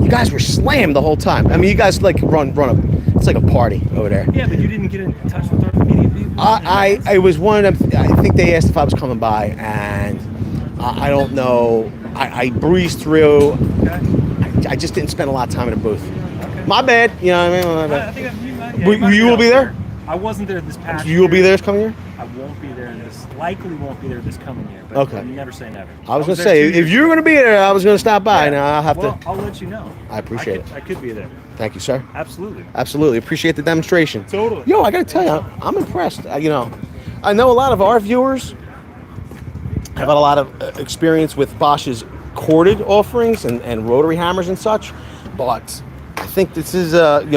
you guys were slammed the whole time. I mean, you guys like it's like a party over there. Yeah, but you didn't get in touch with our media people. I was one of them. I think they asked if I was coming by, and I don't know. I breezed through. Okay. I just didn't spend a lot of time in the booth. Okay. My bad. You know what I mean? My bad. I think You will be there? I wasn't there this past year. You will be there this coming year? I won't be there likely won't be there this coming year. But Okay. you never say never. I was going to say, if you were going to be there, I was going to stop by. Now I'll have to. I'll let you know. I appreciate it. I could be there. Thank you, sir. Absolutely. Absolutely. Appreciate the demonstration. Totally. Yo, I got to tell you, I'm impressed. I know a lot of our viewers have had a lot of experience with Bosch's corded offerings and rotary hammers and such, but I think this is that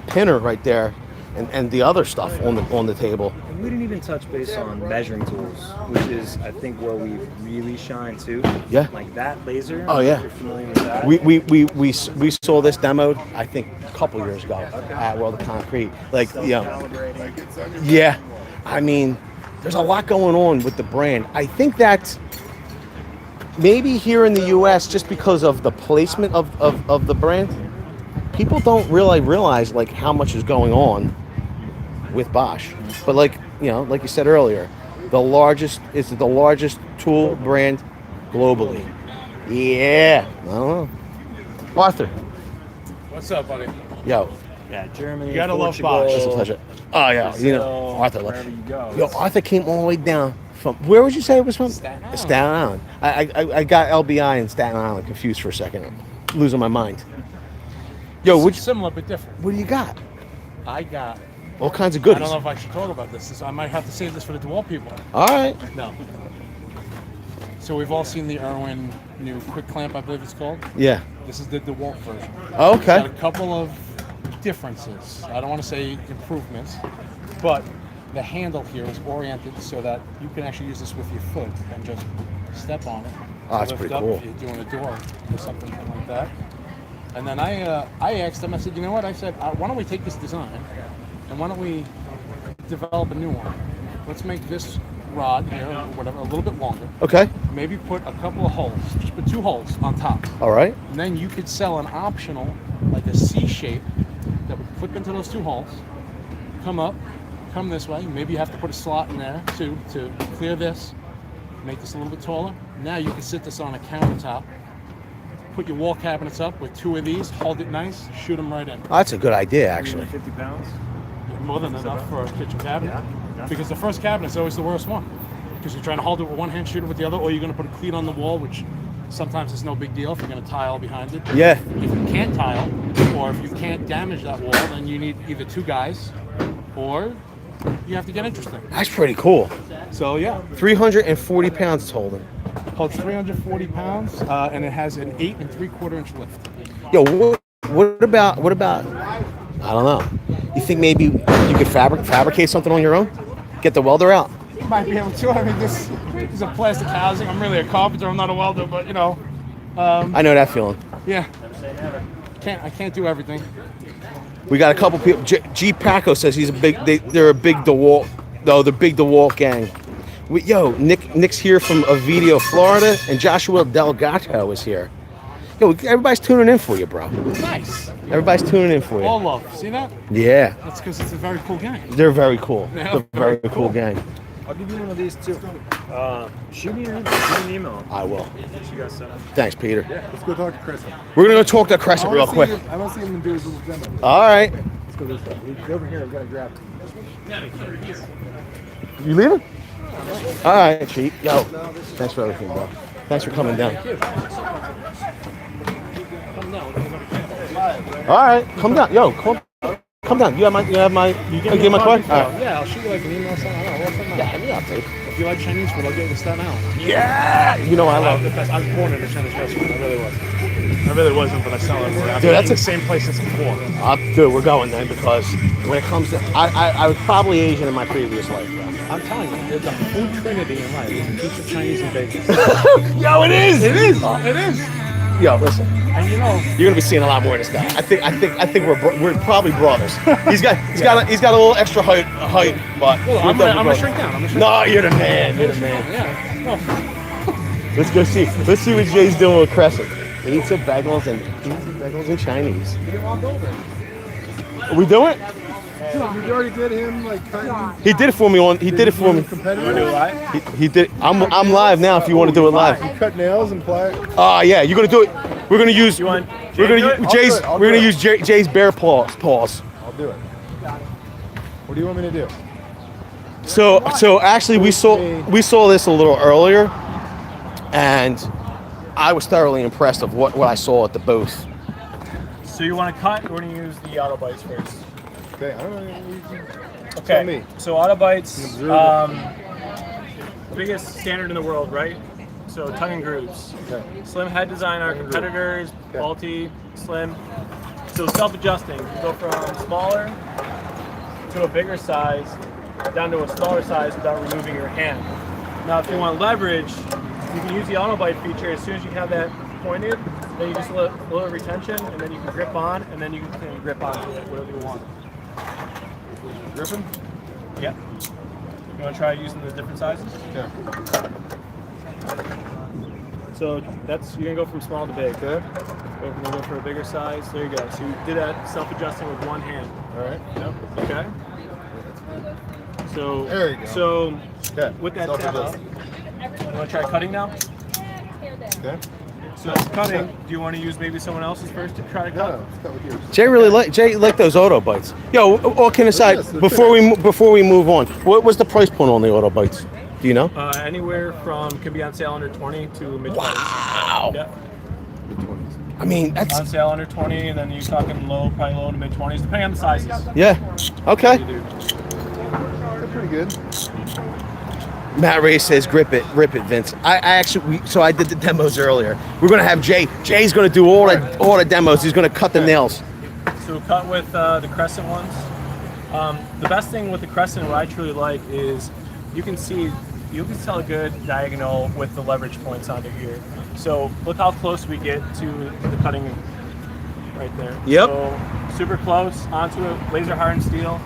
pinner right there and the other stuff on the table. And we didn't even touch base on measuring tools, which is I think where we really shine too. Yeah. Like that laser. Oh yeah. You're familiar with that? We saw this demoed I think a couple years ago at World of Concrete. Like yeah. I mean, there's a lot going on with the brand. I think that maybe here in the U.S. just because of the placement of the brand, people don't really realize like how much is going on with Bosch. But like you said earlier, the largest tool brand globally. Yeah. I don't know. Arthur. What's up, buddy? Yo. Yeah, Germany. You gotta love Portugal, Bosch. It's a pleasure. Oh yeah. Brazil, Arthur. wherever you go. Yo, Arthur came all the way down from where would you say it was from? Staten Island. Staten Island. I got LBI and Staten Island confused for a second. I'm losing my mind. Yo, Similar but different. what do you got? I got. All kinds of I goodies. don't know if I should talk about this. I might have to save this for the DeWalt people. All right. No. So we've all seen the Irwin new quick clamp, I believe it's called. Yeah. This is the DeWalt version. Oh, It's got okay. a couple of differences. I don't want to say improvements, but the handle here is oriented so that you can actually use this with your foot and just step on it. Oh, that's Lift pretty up cool. If you're doing a door or something like that. And then I asked them, I said, you know what? I said, why don't we take this design and why don't we develop a new one? Let's make this rod here, or whatever, a little bit longer. Okay. Maybe put a couple of holes, just put 2 holes on top. All right. And then you could sell an optional, like a C shape, that would flip into those 2 holes, come up, come this way. Maybe you have to put a slot in there too to clear this, make this a little bit taller. Now you can sit this on a countertop, put your wall cabinets up with 2 of these, hold it nice, shoot them right in. Oh, that's a good idea, actually. 50 pounds. More than enough for a kitchen cabinet. Yeah. Because the first cabinet is always the worst one. Because you're trying to hold it with one hand, shoot it with the other, or you're going to put a cleat on the wall, which sometimes is no big deal if you're going to tile behind it. Yeah. If you can't tile, or if you can't damage that wall, then you need either 2 guys, or you have to get interesting. That's pretty cool. So yeah, 340 pounds it's holding. holds 340 pounds, and it has an 8 3/4 inch lift. Yo, what about? I don't know. You think maybe you could fabricate something on your own? Get the welder out. You might be able to. I mean, this is a plastic housing. I'm really a carpenter. I'm not a welder, but you know. I know that feeling. Yeah. can't do everything. We got a couple people. G Paco says he's a big. They're a big DeWalt. No, the big DeWalt gang. Nick's here from Ovidio, Florida, and Joshua Delgato is here. Yo, everybody's tuning in for you, bro. Nice. Everybody's tuning in for you. All love. See that? Yeah. That's because it's a very cool gang. They're very cool. Yeah, They're a very cool gang. I'll give you one of these too. Shoot me an email. I will. You guys set up. Thanks, Peter. Let's go talk to Crescent. We're gonna go talk to Crescent real quick. I want to see him do his little demo. All right. Let's go this way. He's over here. I've got to grab him. You leaving? All right, Chief. Yo, thanks for everything, bro. Thanks for coming down. All right, come down. Yo, come down. You have my. You get my card? All right. Yeah, I'll shoot you like an email or something. I don't know. What's that? Yeah, hit me up, dude. If you like Chinese food, I'll get you to Staten Island. Yeah. You know I love the best. I was born in a Chinese restaurant. I really wasn't, but I sell it. Dude, that's the same place as before. Dude, we're going then because when it comes to, I was probably Asian in my previous life, bro. I'm telling you, there's a food trinity in life. It's pizza, Chinese, and bacon. Yo, it is. It is. It is. Yo, listen. And you know, You're gonna be seeing a lot more of this guy. I think we're probably brothers. He's got a little extra height, but I'm gonna shrink down. No, you're the man. You're the man. Yeah. Let's go see. Let's see what Jay's doing with Crescent. He eats some bagels and Chinese. Are we doing it? You already did him like kind of. He did it for me He did it for me. Competitive. He did. I'm live now. If you want to do it live. You cut nails and play. Yeah. You're gonna do it. We're gonna use. You want We're gonna use Jay's. I'll We're do gonna it. use Jay's bear paws. I'll do it. What do you want me to do? So actually we saw this a little earlier, and I was thoroughly impressed of what I saw at the booth. So you want to cut? Or want to use the auto bites first? Okay, I don't know. Tell Okay. me. So auto bites, Observe biggest standard in the world, right? So tongue and grooves. Okay. Slim head design, our competitors, Okay. faulty, slim. So self-adjusting. You go from smaller to a bigger size, down to a smaller size without removing your hand. Now, if you want leverage, you can use the auto bite feature. As soon as you have that pointed, then you just a little retention, and then you can grip on, and then you can grip onto it, whatever you want. Griffin? Yep. You want to try using the different sizes? Yeah. So you're gonna go from small to big. Okay. We're gonna go for a bigger size. There you go. So you did that self-adjusting with one hand. All right. Yep. Okay. So There you go. So Okay. with that tap up, Self-adjusting. you want to try cutting now? Okay. So cutting. Do you want to use maybe someone else's first to try to No, cut? no, let's cut with yours. Jay liked those auto bites. Yo, all kidding aside, Yes, they're before we move on, what was the price point on the auto bites? Do you know? Anywhere from can be on sale under 20 to mid 20s. Wow. Yep. I mean, that's On sale under 20, and then you're talking probably low to mid 20s, depending on the sizes. yeah. Okay. You do. They're pretty good. Matt Ray says, rip it, Vince. I did the demos earlier. We're gonna have Jay. Jay's gonna do all the demos. He's gonna cut the nails. So cut with the Crescent ones. The best thing with the Crescent, what I truly like, is you can tell a good diagonal with the leverage points onto here. So look how close we get to the cutting right there. Yep. So super close onto it, laser hardened steel.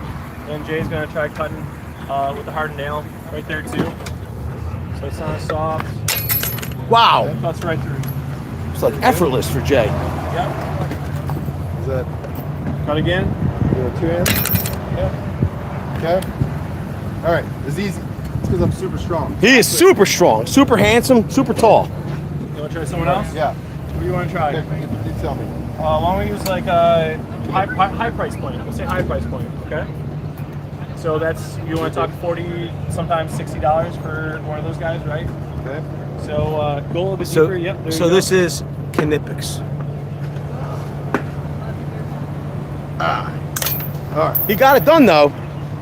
And Jay's gonna try cutting with the hardened nail right there too. So it's not soft. Wow. Cuts right through. It's like effortless for Jay. Yep. Is that Cut again. two hands? Yep. Okay. All right. It's easy. It's because I'm super strong. He is super strong, super handsome, super tall. You wanna try someone else? Yeah. What do you wanna try? Okay, you tell me. Why don't we use like a high price point? We'll say high price point, okay? So that's, you want to talk $40, sometimes $60 for one of those guys, right? Okay. So go a little bit So, deeper. Yep. There so you go. this is Knipex. All right. He got it done though.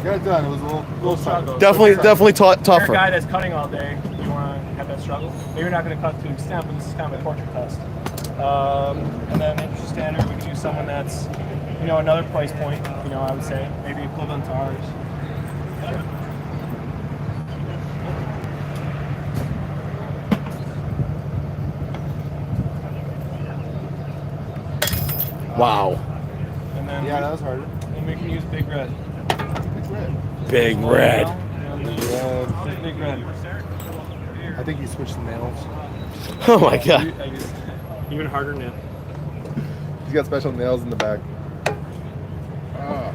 Got it done. It was a little struggle. Definitely If you're a tougher. guy that's cutting all day, you want to have that struggle. Maybe you're not going to cut to an extent, but this is kind of a torture test. And then industry standard, we can use someone that's, another price point. I would say maybe equivalent to ours. Wow. And then Yeah, that was harder. and we can use Big Red. It's red. Big red. Yeah, Big Red. I think you switched the nails. Oh my god. I use even harder now. He's got special nails in the back. Ah,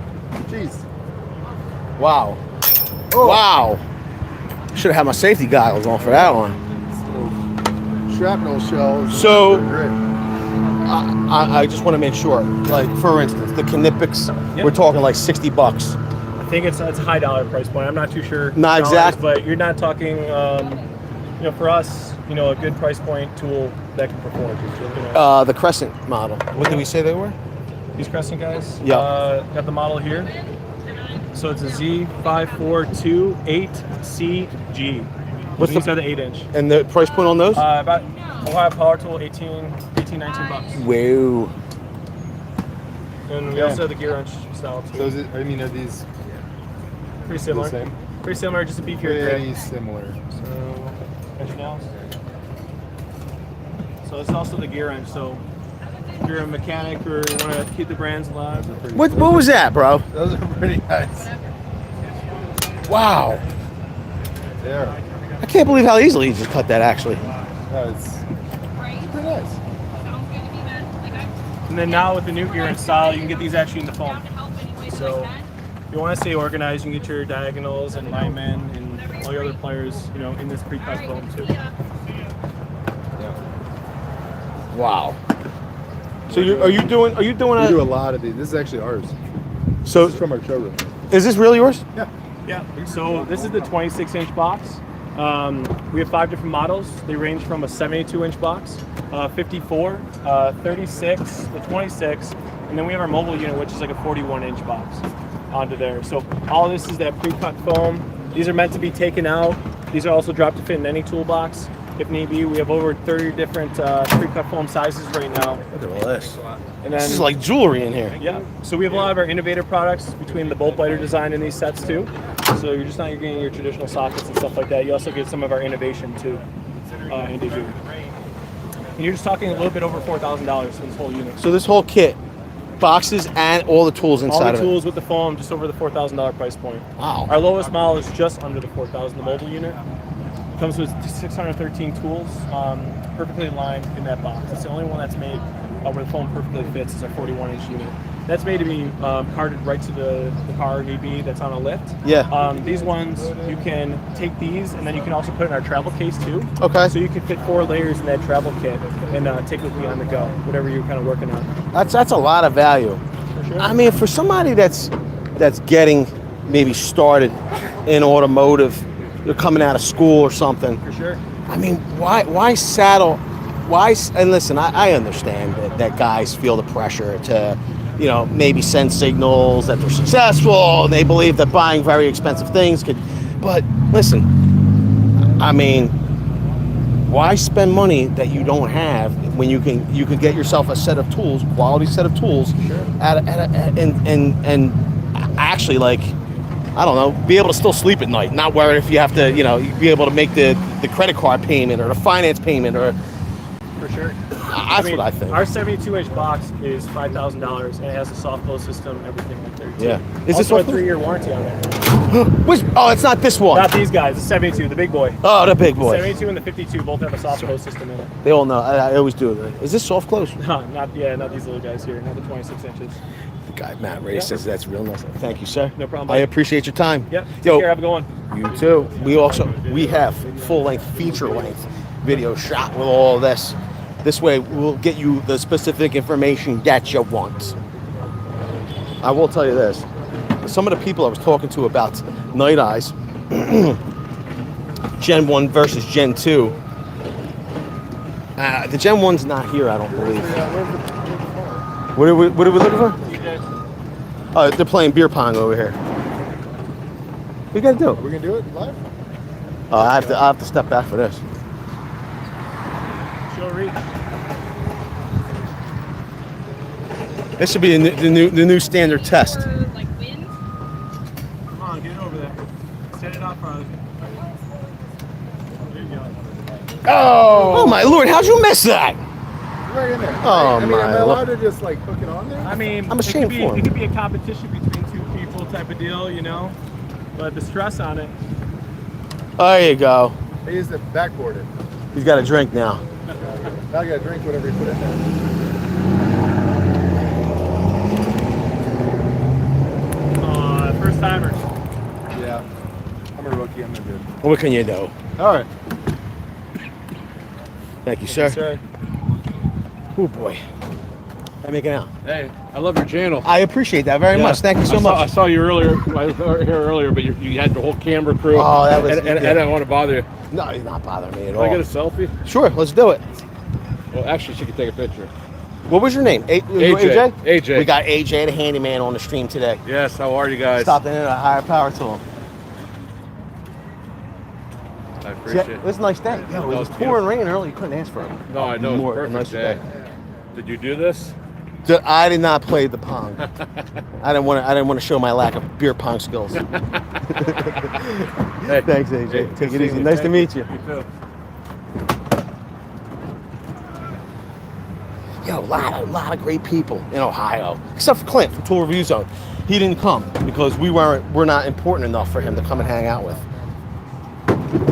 jeez. Wow. Oh. Wow. Should have had my safety goggles on for that one. Shrapnel shells. So- They're great. I just want to make sure. Like, for instance, the Knipex, Yep. we're talking like $60. I think it's a high dollar price point. I'm not too sure. Not dollars, exact- but you're not talking. For us, a good price point tool that can perform. The Crescent model. What did we say they were? These Crescent guys. Yeah. Got the model here. So it's a Z5428CG. What's These the- are the 8-inch. And the price point on those? About Ohio Power Tool, 19 bucks. Wow. And we Yeah. also have the Gearwrench style too. So is it, are these Pretty similar. the same? Pretty similar, just a beefier grade. Pretty similar. So, entry nails. So it's also the Gearwrench. So if you're a mechanic or you want to keep the brands alive, What was that, bro? Those are pretty nice. Wow. There. I can't believe how easily you just cut that, actually. No, it's pretty nice. and then now with the new Gearwrench style, you can get these actually in the foam. So if you want to stay organized, you can get your diagonals and linemen and all your other players, in this pre-cut foam too. Wow. So are you doing We do a lot of these. This is actually ours. So This is from our showroom. is this really yours? Yeah. Yeah. So this is the 26-inch box. We have 5 different models. They range from a 72-inch box, 54, 36, the 26, and then we have our mobile unit, which is like a 41-inch box onto there. So all this is that pre-cut foam. These are meant to be taken out. These are also drop to fit in any toolbox if need be. We have over 30 different pre-cut foam sizes right now. Look at all this. And This then is like jewelry in here. yeah, so we have a lot of our innovative products between the bolt biter design in these sets too. So you're just not getting your traditional sockets and stuff like that. You also get some of our innovation too into here. And you're just talking a little bit over $4,000 for this whole unit. So this whole kit, boxes and all the tools All inside the of tools with the foam, just over the $4,000 price point. Wow. Our lowest model is just under the $4,000, the mobile unit. Comes with 613 tools, perfectly aligned in that box. It's the only one that's made where the foam perfectly fits. It's a 41-inch unit. That's made to be carted right to the car if need be that's on a lift. Yeah. These ones, you can take these and then you can also put in our travel case too. Okay. So you can fit 4 layers in that travel kit and take it with you on the go, whatever you're kind of working on. That's a lot of value. For sure. I mean, for somebody that's getting maybe started in automotive, they're coming out of school or something. For sure. I mean, why saddle? And listen, I understand that guys feel the pressure to, maybe send signals that they're successful. And they believe that buying very expensive things could. But listen, I mean, why spend money that you don't have when you can get yourself a set of tools, quality set of tools, Sure. and actually, like, I don't know, be able to still sleep at night, not worry if you have to, be able to make the credit card payment or the finance payment or. For sure. That's what I think. Our 72-inch box is $5,000 and it has a soft close system, everything right there too. Yeah. Is this also a what- 3-year warranty on it. It's not this one. Not these guys. The 72, the big boy. Oh, the big The boy. 72 and the 52 both have a soft close system in it. They all know. I always do it. Is this soft close? No, not these little guys here. Not the 26 inches. The guy Matt Ray Yeah. says that's real nice. Thank you, sir. No problem, I buddy. appreciate your time. Yep. Take Yo, care. Have a good one. you too. We have full-length, feature-length video shot with all of this. This way, we'll get you the specific information that you want. I will tell you this. Some of the people I was talking to about Night Eyes, Gen 1 versus Gen 2, the Gen 1's not here, I don't believe. What are we looking for? Oh, they're playing beer pong over here. What you gotta do? Are we gonna do it live? I have to step back for this. Show reach. This should be the new standard test. Come on, get over there. Set it up, brother. There you go. Oh my lord! How'd you miss that? Right in there. Oh, I mean, my am I allowed Lord. to just like hook it on there? I mean, I'm ashamed for him. it could be a competition between two people type of deal, you know. But the stress on it. There you go. I used to backboard it. He's got a drink now. Now I gotta drink whatever you put in there. First timers. Yeah. I'm a rookie. I'm no good. What can you do? All right. Thank you, sir. Sir. Oh boy. I'm making out. Hey, I love your channel. I appreciate that very much. Thank you so I much. saw you earlier. I was here earlier, but you had the whole camera crew. Oh, that was- And I didn't want to bother you. No, he's not bothering me at Can all. I get a selfie? Sure, let's do it. Well, actually, she could take a picture. What was your name? AJ. AJ. We got AJ, the handyman, on the stream today. Yes. How are you guys? Stopped in at a higher power tool. I appreciate it. It was a nice day. Yo, it was pouring rain early. You couldn't ask for it. No, I know. More, It's a perfect nicer day. Did you do this? I did not play the pong. I didn't want to show my lack of beer pong skills. Hey. Thanks, AJ. Hey, Take good it easy. seeing Nice to meet you. You too. Yo, a lot of great people in Ohio, except for Clint from Tool Review Zone. He didn't come because we're not important enough for him to come and hang out with.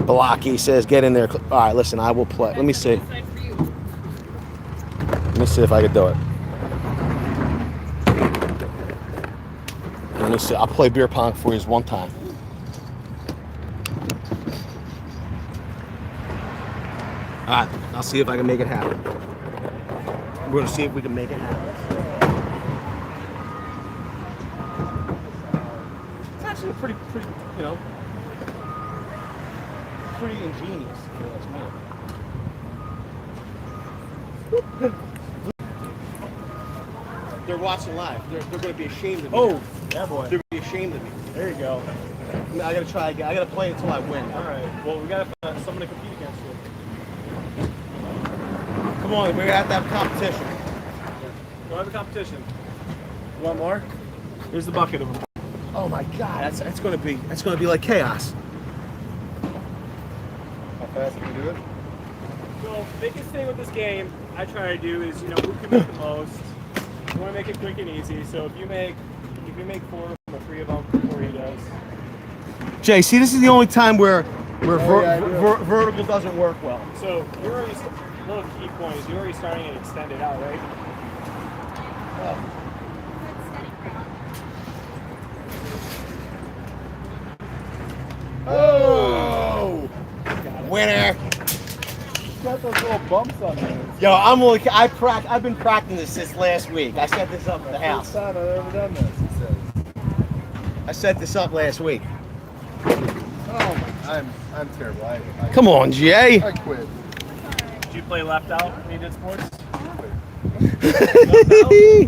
Milwaukee says, "Get in there." All right, listen, I will play. Let me see. Let me see if I can do it. Let me see. I'll play beer pong for you one time. All right, I'll see if I can make it happen. We're gonna see if we can make it happen. It's actually pretty, you know, pretty ingenious. They're watching live. They're gonna be ashamed of me. Oh, yeah, boy. They're gonna be ashamed of me. There you go. I gotta try again. I gotta play until I win. All right. Well, we got someone to compete against you. Come on, we're gonna have to have competition. We'll have a competition. You want more? Here's the bucket of them. Oh my God, that's gonna be like chaos. How fast can you do it? So, biggest thing with this game I try to do is, you know, who can make the most. You want to make it quick and easy. So if you make 4 of them or 3 of them before he does. Jay, see, this is the only time where yeah, I do. vertical doesn't work well. So you're already little key point is you're already starting to extend it out, right? Oh! Winner. Got those little bumps on there. Yo, I've been practicing this since last week. I set this up at the house. First time I've ever done this, he says. I set this up last week. Oh, I'm terrible. I Come on, Jay. I quit. Did you play left out when you did sports?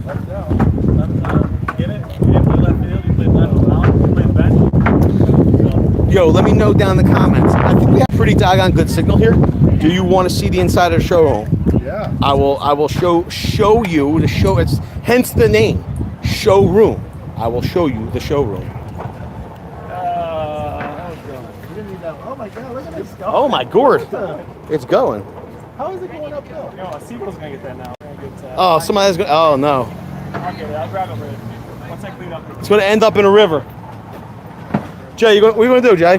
Left out. Left out. Get it? You didn't play left field, you played left out, you played bench. So, Yo, let me know down in the comments. I think we have pretty doggone good signal here. Do you want to see the inside of the showroom? Yeah. I will show you the show. It's hence the name, showroom. I will show you the showroom. You didn't need that. Oh my God! Look at this stuff. Oh my gourd, it's going. How is it going uphill? you know, a sequel's gonna get that now. We're gonna get, Oh, somebody's going. Oh no, I'll get it. I'll grab it later. Once I clean up. it's going to end up in a river. Jay, what are you going to do, Jay?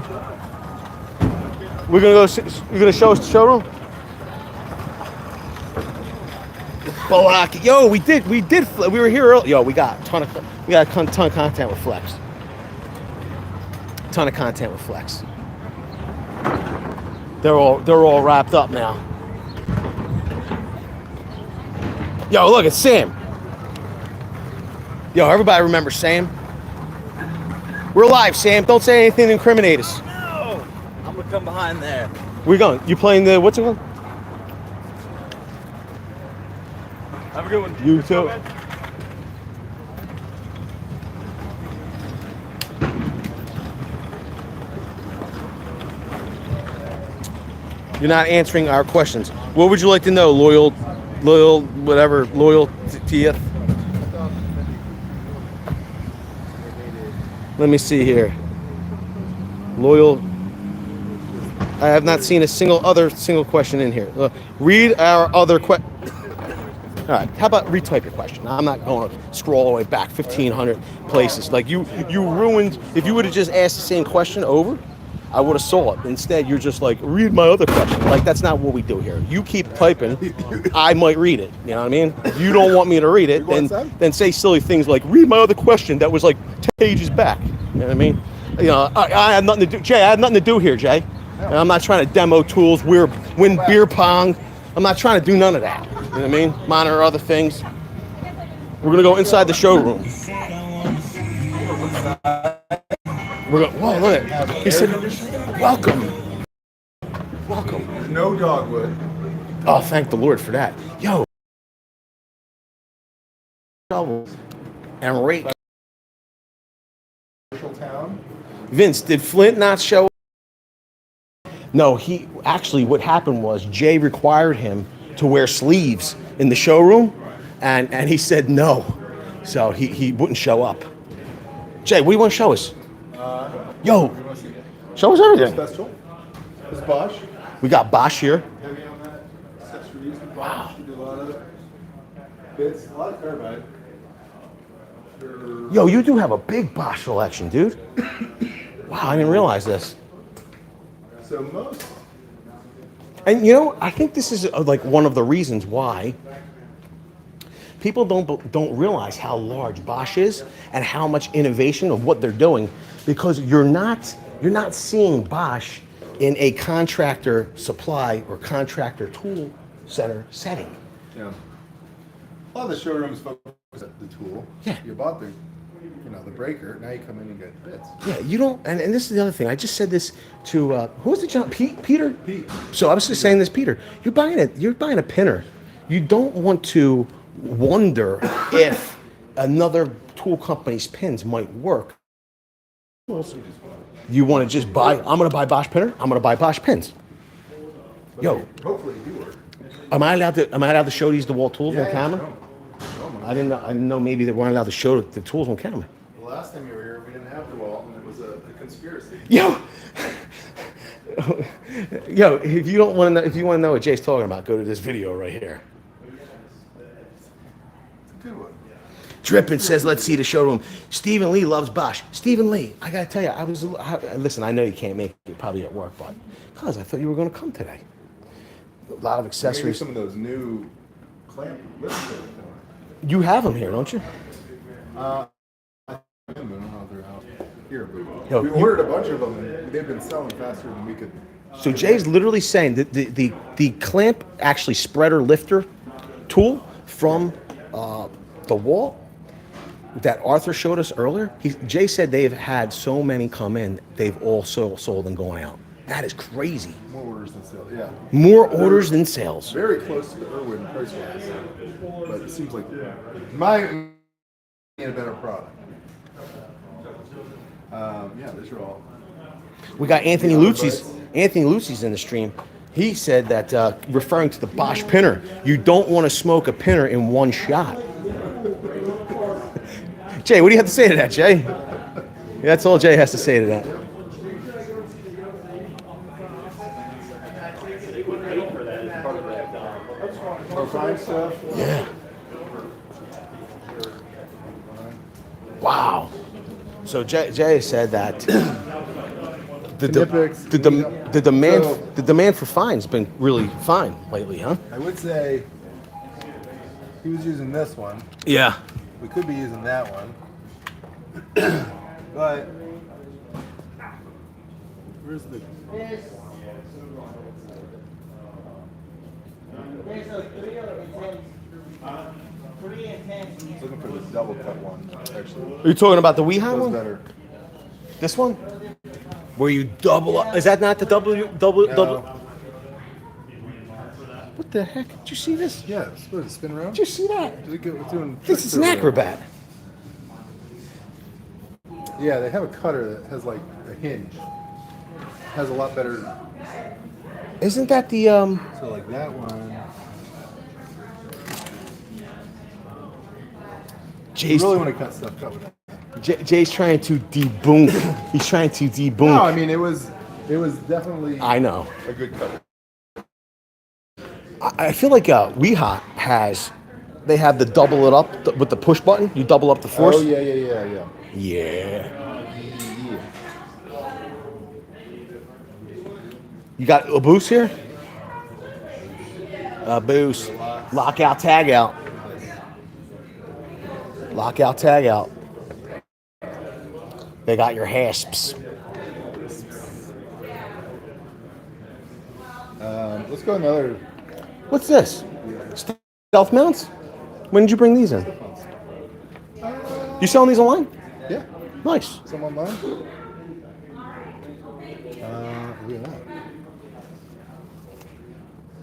We're going to go. You're going to show us the showroom. Balak. Yo, we did. We were here early. Yo, we got a ton of content with Flex. Ton of content with Flex. They're all wrapped up now. Yo, look, it's Sam. Yo, everybody remember Sam? We're live, Sam. Don't say anything to incriminate us. No! I'm gonna come behind there. Where you going? You playing the what's it called? Have a good one. You too. You're not answering our questions. What would you like to know? Loyal, whatever, loyal to you? Let me see here. Loyal. I have not seen a single question in here. Read our other All right. How about retype your question? I'm not going to scroll all the way back 1,500 places. Like you ruined. If you would have just asked the same question over, I would have saw it. Instead, you're just like, read my other question. Like that's not what we do here. You keep typing, I might read it. You know what I mean? If you don't want me to read it, then say silly things like, read my other question that was like 10 pages back. You know what I mean? You know, I have nothing to do. Jay, I have nothing to do here, Jay. And I'm not trying to demo tools, win beer pong. I'm not trying to do none of that. You know what I mean? Monitor other things. We're gonna go inside the showroom. We're going. Whoa, look at it. He said, "Welcome, welcome." No dogwood. Oh, thank the Lord for that. Yo, shovels and rake. Town. Vince, did Flint not show up? No, he actually, what happened was Jay required him to wear sleeves in the showroom, and he said no. So he wouldn't show up. Jay, what do you want to show us? Yo, show us everything. That's tool. This is Bosch. We got Bosch here. Heavy on that. Accessories. Wow. We do a lot of bits, a lot of carbide. Yo, you do have a big Bosch selection, dude. Wow, I didn't realize this. So most. And you know, I think this is like one of the reasons why people don't realize how large Bosch is and how much innovation of what they're doing, because you're not seeing Bosch in a contractor supply or contractor tool center setting. Yeah. A lot of the showrooms focus on the tool. Yeah. You bought the, the breaker. Now you come in and get bits. Yeah, you don't, and this is the other thing. I just said this to who was the gentleman? Peter. Pete. So I was just saying this, Peter. You're buying a pinner. You don't want to wonder if another tool company's pins might work. You want to just buy. I'm going to buy Bosch pinner. I'm going to buy Bosch pins. Yo, Hopefully you work. am I allowed to show these DeWalt tools on camera? No. I didn't know maybe they weren't allowed to show the tools on camera. The last time you were here, we didn't have DeWalt, and it was a conspiracy. Yo, yo, if you want to know what Jay's talking about, go to this video right here. It's a good one. Drippin says, "Let's see the showroom." Stephen Lee loves Bosch. Stephen Lee, I gotta tell you, listen. I know you can't make it, probably at work, but cause I thought you were gonna come today. A lot of Maybe accessories. some of those new clamp lift kits. You have them here, don't you? I don't know if they're out here, but Yo, we you- ordered a bunch of them, and they've been selling faster than we could. So Jay's literally saying that the clamp actually spreader lifter tool from the wall that Arthur showed us earlier. Jay said they've had so many come in, they've all sold and going out. That is crazy. More orders than sales, yeah. More orders than sales. Very close to the Irwin price-wise, but it seems like my a better product. Yeah, these are all. We got Anthony Lucci's in the stream. He said that, referring to the Bosch pinner, you don't want to smoke a pinner in one shot. Jay, what do you have to say to that, Jay? That's all Jay has to say to that. Fine stuff. Yeah. Wow. So Jay said that the demand for fine's been really fine lately, huh? I would say he was using this one. Yeah. We could be using that one. But where's the looking for the double cut one actually. Are you talking about the Weeha Feels one? better. This one? Where you double up? Is that not the double? What the heck? Did you see this? Yeah, it's supposed to spin around. Did you see that? It's doing This tricks is an over there. acrobat. Yeah, they have a cutter that has like a hinge. Has a lot better. Isn't that the So like that one. You Jay's really want to cut stuff cut with that. Jay's trying to debunk. He's trying to debunk. No, I mean it was definitely I know. a good cutter. I feel like Weeha has they have the double it up with the push button. You double up the force. Oh yeah. Yeah. You got a boost here? A boost. Lockout, tag out. Lockout, tag out. They got your hasps. Let's go another. What's this? Stealth mounts? When did you bring these in? You selling these online? Yeah. Nice. Some online. Look at that.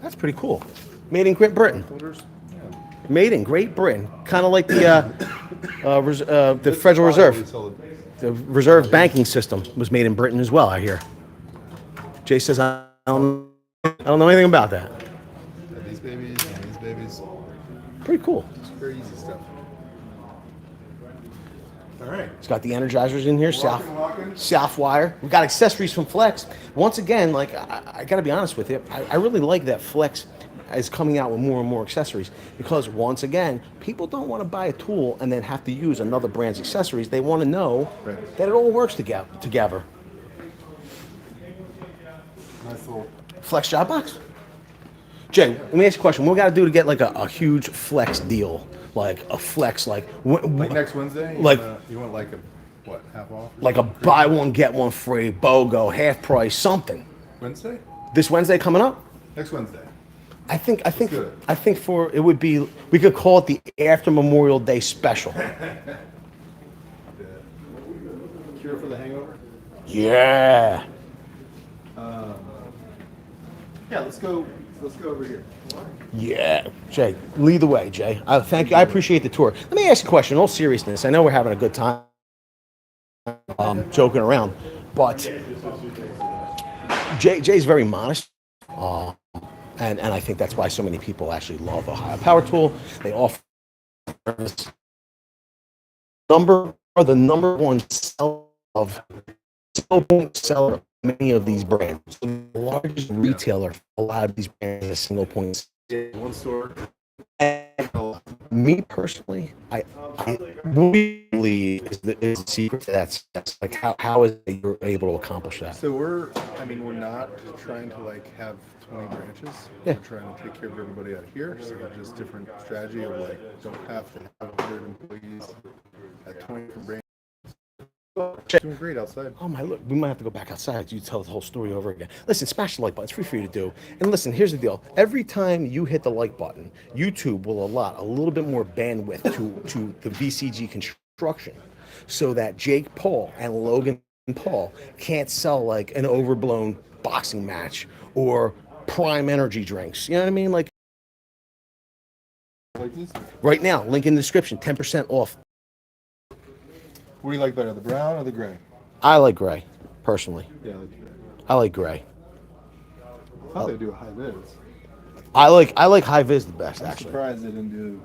That's pretty cool. Made in Great Britain. Folders. Yeah. Made in Great Britain. Kind of like the Federal Reserve. The Reserve banking system was made in Britain as well, I hear. Jay says, I don't know anything about that. These babies and these babies. Pretty cool. It's very easy stuff. All right. It's got the energizers in here, South wire. We've got accessories from Flex. Once again, like I got to be honest with you, I really like that Flex is coming out with more and more accessories because once again, people don't want to buy a tool and then have to use another brand's accessories. They want to know that it all works together. Nice little. Flex job box. Jay, let me ask you a question. What we got to do to get like a huge Flex deal? Like a Flex, like Next Wednesday? You want like a, what, half off? like a buy one, get one free, BOGO, half price, something. Wednesday? This Wednesday coming up? Next Wednesday. I think good. for it would be, we could call it the after Memorial Day special. Cure for the hangover? Yeah. Yeah, let's go over here. Yeah. Jay, lead the way, Jay. Thank you. I appreciate the tour. Let me ask you a question. In all seriousness, I know we're having a good time joking around, but Jay's very modest. And I think that's why so many people actually love a high power tool. They offer the number one seller of seller of many of these brands. The largest retailer for a lot of these brands is a single point. One store. And me personally, I believe is the secret to that. That's like how is it you're able to accomplish that? So we're not trying to like have 20 branches. Yeah. We're trying to take care of everybody out here. So just different strategy of like don't have to have 100 employees at 20 different branches. Doing great outside. Oh my, look, we might have to go back outside. You tell the whole story over again. Listen, smash the like button. It's free for you to do. And listen, here's the deal. Every time you hit the like button, YouTube will allot a little bit more bandwidth to the VCG Construction so that Jake Paul and Logan Paul can't sell like an overblown boxing match or prime energy drinks. You know what I mean? Like this. Right now, link in the description, 10% off. What do you like better, the brown or the gray? I like gray, personally. Yeah, I like gray. I like gray. I thought they'd do a high vis. I like high vis the best, I'm actually. surprised they didn't do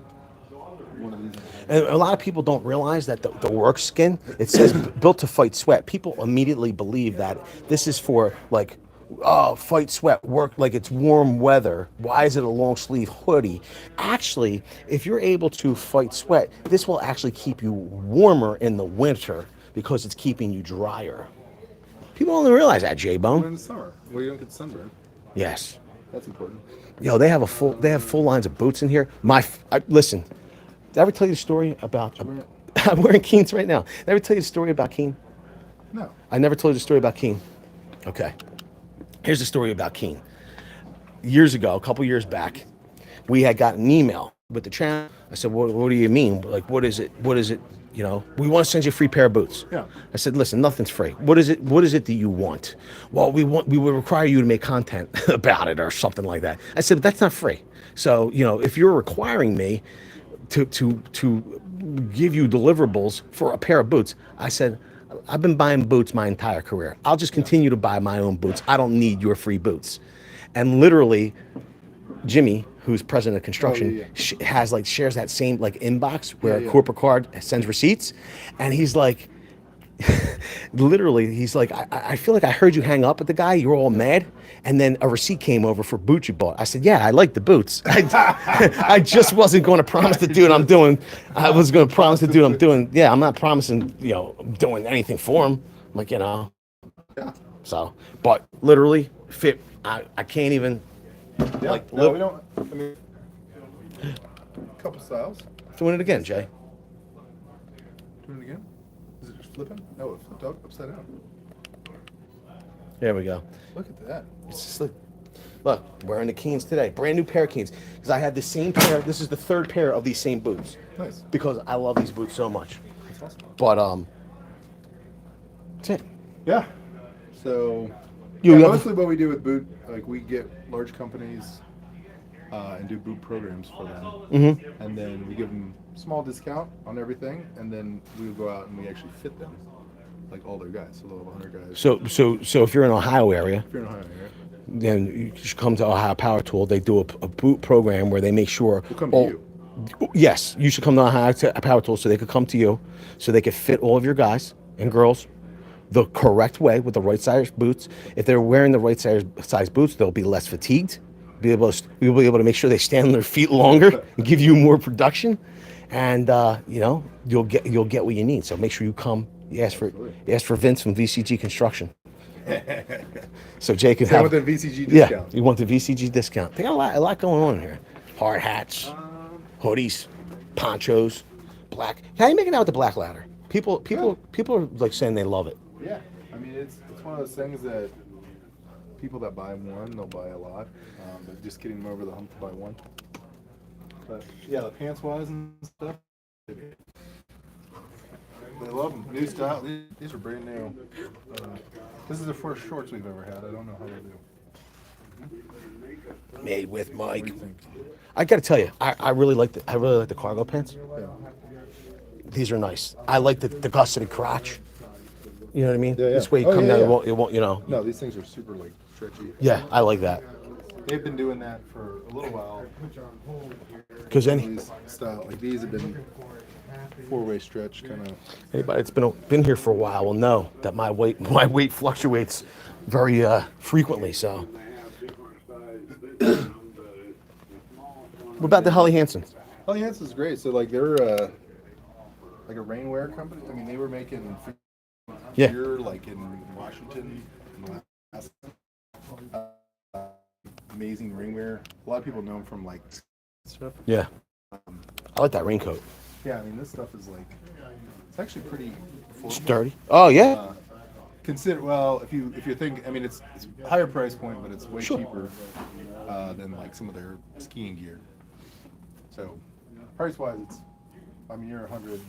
one of these. And a lot of people don't realize that the work skin, it says built to fight sweat. People immediately believe that this is for like, oh, fight sweat, work like it's warm weather. Why is it a long sleeve hoodie? Actually, if you're able to fight sweat, this will actually keep you warmer in the winter because it's keeping you drier. People don't realize that, J-Bone. In the summer, well, you don't get sunburn. Yes. That's important. Yo, they have full lines of boots in here. Listen, did I ever tell you the story about? I'm wearing Keens right now. Did I ever tell you the story about Keen? No. I never told you the story about Keen. Okay. Here's the story about Keen. Years ago, a couple years back, we had gotten an email with the channel. I said, what do you mean? Like, what is it? What is it? You know, we want to send you a free pair of boots. Yeah. I said, listen, nothing's free. What is it that you want? Well, we would require you to make content about it or something like that. I said, but that's not free. So, you know, if you're requiring me to give you deliverables for a pair of boots, I said, I've been buying boots my entire career. I'll just continue to buy my own boots. I don't need your free boots. And literally, Jimmy, who's president of construction, shares that same like inbox where corporate card sends receipts, and he's like, literally, he's like, I feel like I heard you hang up with the guy. You were all mad. And then a receipt came over for boots you bought. I said, yeah, I like the boots. I just wasn't going to promise the dude I'm doing. I was going to promise the dude I'm doing. Yeah, I'm not promising, doing anything for him. Like, Yeah. So, but literally, fit. I can't even. Yeah. Like, No, we don't. I mean, a couple styles. Doing it again, Jay. Doing it again. Is it just flipping? No, it flipped upside down. There we go. Look at that. It's just like, look, wearing the Keens today. Brand new pair of Keens. Because I had the same pair. This is the third pair of these same boots. Nice. Because I love these boots so much. That's awesome. But, that's it. Yeah. So, You yeah, have- mostly what we do with boot, like we get large companies and do boot programs for them. Mm-hmm. And then we give them small discount on everything, and then we go out and we actually fit them, like all their guys, so they'll have 100 guys. So if you're in Ohio area, If you're in Ohio, right? then you should come to Ohio Power Tool. They do a boot program where they make sure. We'll come to you. Yes, you should come to Ohio Power Tool so they could come to you, so they could fit all of your guys and girls the correct way with the right size boots. If they're wearing the right size boots, they'll be less fatigued. We'll be able to make sure they stand on their feet longer and give you more production, and you'll get what you need. So make sure you come. You ask for Vince from VCG Construction. So Jay can Same have with the VCG Yeah, discount. you want the VCG discount. They got a lot going on here. Hard hats, hoodies, ponchos, black. How are you making out with the black ladder? People are like saying they love it. Yeah, I mean it's one of those things that people that buy one, they'll buy a lot, but just getting them over the hump to buy one. But yeah, the pants wise and stuff, they love them. New style. These are brand new. This is the first shorts we've ever had. I don't know how they do. Made with Mike. What do you think? I gotta tell you, I really like the cargo pants. Yeah. These are nice. I like the gusseted crotch. You know what I mean? Yeah, yeah. This way you Oh, come yeah, down, yeah. it won't. No, these things are super like stretchy. Yeah, I like that. They've been doing that for a little while. Because These style like these have been four-way stretch kind of. anybody that's been here for a while will know that my weight fluctuates very frequently. So, what about the Holly Hansons? Oh, yeah, this is great. So like they're like a rainwear company. I mean, they were making Yeah. here like in Washington and Alaska. Amazing rainwear. A lot of people know them from like stuff. Yeah, I like that raincoat. Yeah, I mean this stuff is like it's actually pretty affordable. Sturdy. Oh yeah. Well, if you think, I mean it's a higher price point, but it's way Sure. cheaper than like some of their skiing gear. So price wise, I mean you're 100,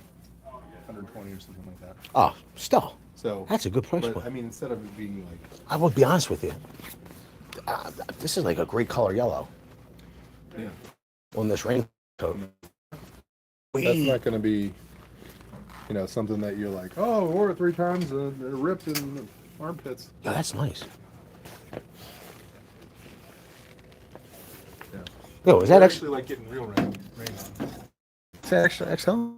120 or something like that. Oh, still. So That's a good price But point. I mean, instead of it being like, I will be honest with you. This is like a great color yellow yeah, on this raincoat. that's not going to be, something that you're like, oh, I wore it 3 times and it ripped in the armpits. Yeah, that's nice. Yeah. Yo, is that They're actually? like getting real rain on? Is that extra XL?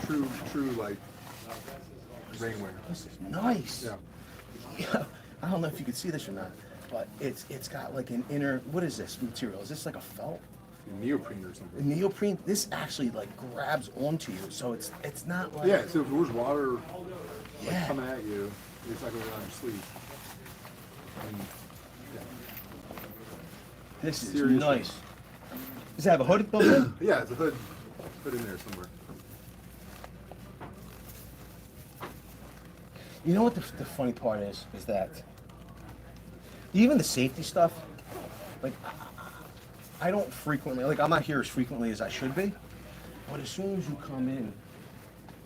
True like rainwear. This is nice. Yeah. Yeah. I don't know if you can see this or not, but it's got like an inner. What is this material? Is this like a felt? Neoprene or something. Neoprene. This actually like grabs onto you, so it's not like. Yeah, so if there was water Yeah. coming at you, it's not going to go on your sleeve. And, yeah. This is Seriously. nice. Does it have a hood built in? Yeah, it's a hood in there somewhere. You know what the funny part is that even the safety stuff, like I don't frequently, like I'm not here as frequently as I should be, but as soon as you come in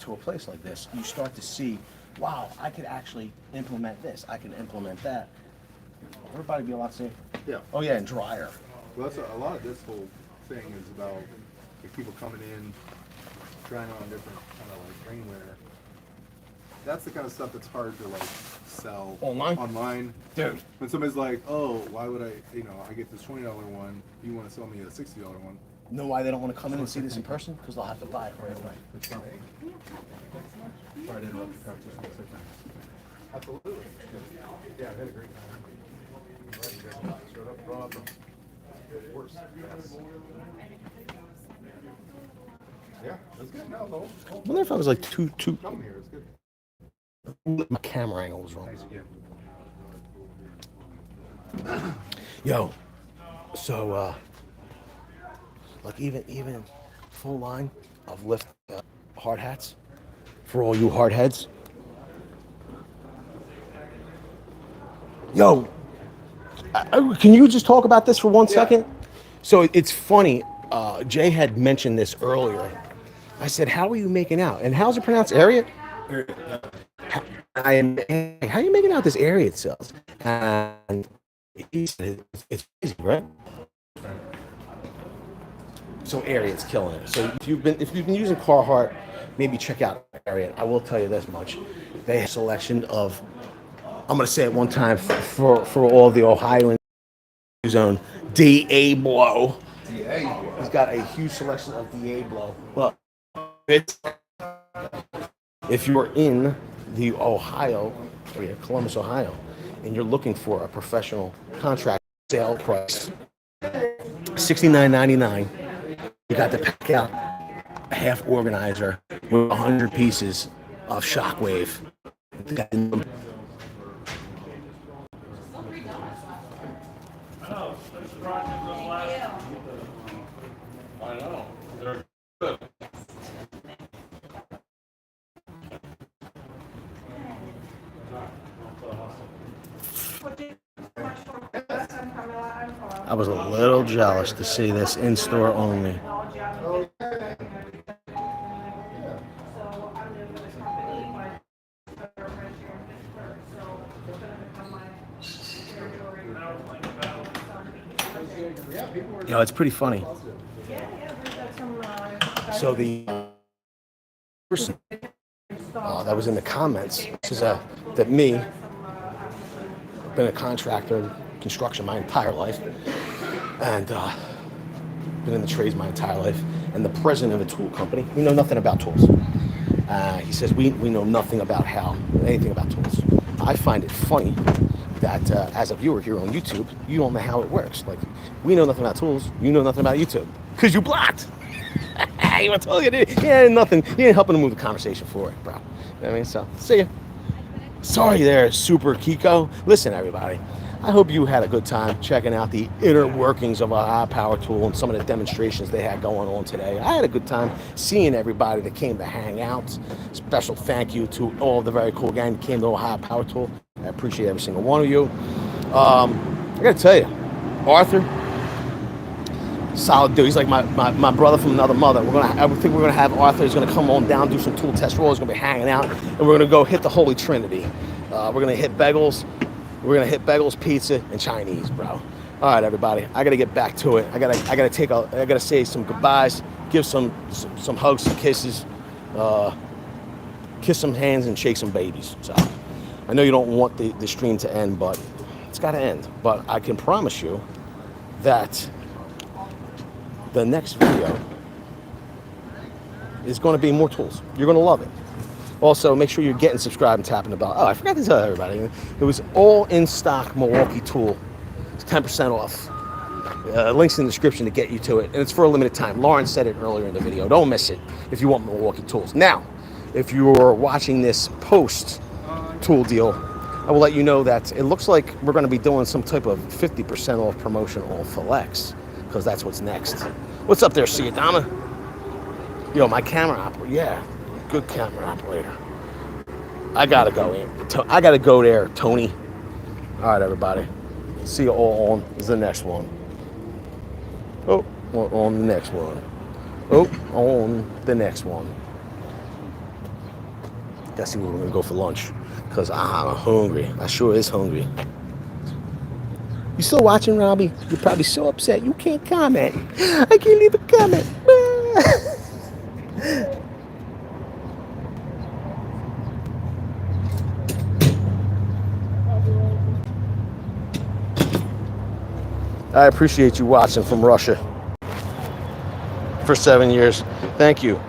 to a place like this, you start to see, wow, I could actually implement this, I can implement that. Everybody be a lot safer. Yeah. Oh yeah, and drier. Well, that's a lot of this whole thing is about like people coming in, trying on different kind of like rainwear. That's the kind of stuff that's hard to like sell Online? Dude. When somebody's like, oh, why would I get this $20 one, you want to sell me a $60 one. Know why they don't want to come in and see this in person? Because they'll have to buy it right away. Sorry to interrupt your conversation. Absolutely. Yeah, I had a great time. Showed up, brought them. It works. Yeah, that's good. No, no. I wonder if I was like too. Come here, it's good. My camera angle was wrong. Yo, so like even full line of lift hard hats for all you hard heads. Yo, can you just talk about this for 1 second? So it's funny. Jay had mentioned this earlier. I said, "How are you making out?" And how's it pronounced? Area? How are you making out this area it sells? And he said, it's easy, right? So Ariat's killing it. So if you've been using Carhartt, maybe check out Ariat. I will tell you this much: they have a selection of, I'm going to say it one time for all the Ohioans zone, DeWalt. He's got a huge selection of DeWalt. But if you're in the Ohio area, Columbus, Ohio, and you're looking for a professional contract sale price, $69.99. You got to pack out a half organizer with 100 pieces of Shockwave. I know. They're good. I was a little jealous to see this in-store only. You know, it's pretty funny. So the person that was in the comments says that me, I've been a contractor, construction my entire life, and been in the trades my entire life, and the president of a tool company, we know nothing about tools. He says we know nothing about anything about tools. I find it funny that as a viewer here on YouTube, you don't know how it works. Like, we know nothing about tools, you know nothing about YouTube, because you blocked. He want to tell you, yeah, nothing. He ain't helping to move the conversation forward, bro. You know what I mean? So, see ya. Sorry there, Super Kiko. Listen, everybody, I hope you had a good time checking out the inner workings of a high power tool and some of the demonstrations they had going on today. I had a good time seeing everybody that came to hang out. Special thank you to all of the very cool gang that came to Ohio Power Tool. I appreciate every single one of you. I gotta tell you, Arthur, solid dude. He's like my brother from another mother. I think we're gonna have Arthur. He's gonna come on down, do some tool test rolls. He's gonna be hanging out, and we're gonna go hit the Holy Trinity. We're gonna hit Bagels. We're gonna hit Bagels, pizza, and Chinese, bro. All right, everybody. I gotta get back to it. I gotta say some goodbyes, give some hugs, some kisses, kiss some hands, and shake some babies. So I know you don't want the stream to end, but it's gotta end. But I can promise you that the next video is going to be more tools. You're going to love it. Also, make sure you're getting subscribed and tapping the bell. Oh, I forgot to tell everybody. It was all in stock Milwaukee tool. It's 10% off. Links in the description to get you to it. And it's for a limited time. Lauren said it earlier in the video. Don't miss it if you want Milwaukee tools. Now, if you're watching this post tool deal, I will let you know that it looks like we're going to be doing some type of 50% off promotion on Flex, because that's what's next. What's up there, Siadama? Yo, my camera operator. Yeah, good camera operator. I gotta go in. I gotta go there, Tony. All right, everybody. See you all on the next one. Oh, on the next one. Oh, on the next one. Guess we're gonna go for lunch, because I'm hungry. I sure is hungry. You still watching, Robbie? You're probably so upset you can't comment. I can't leave a comment. I appreciate you watching from Russia for 7 years. Thank you.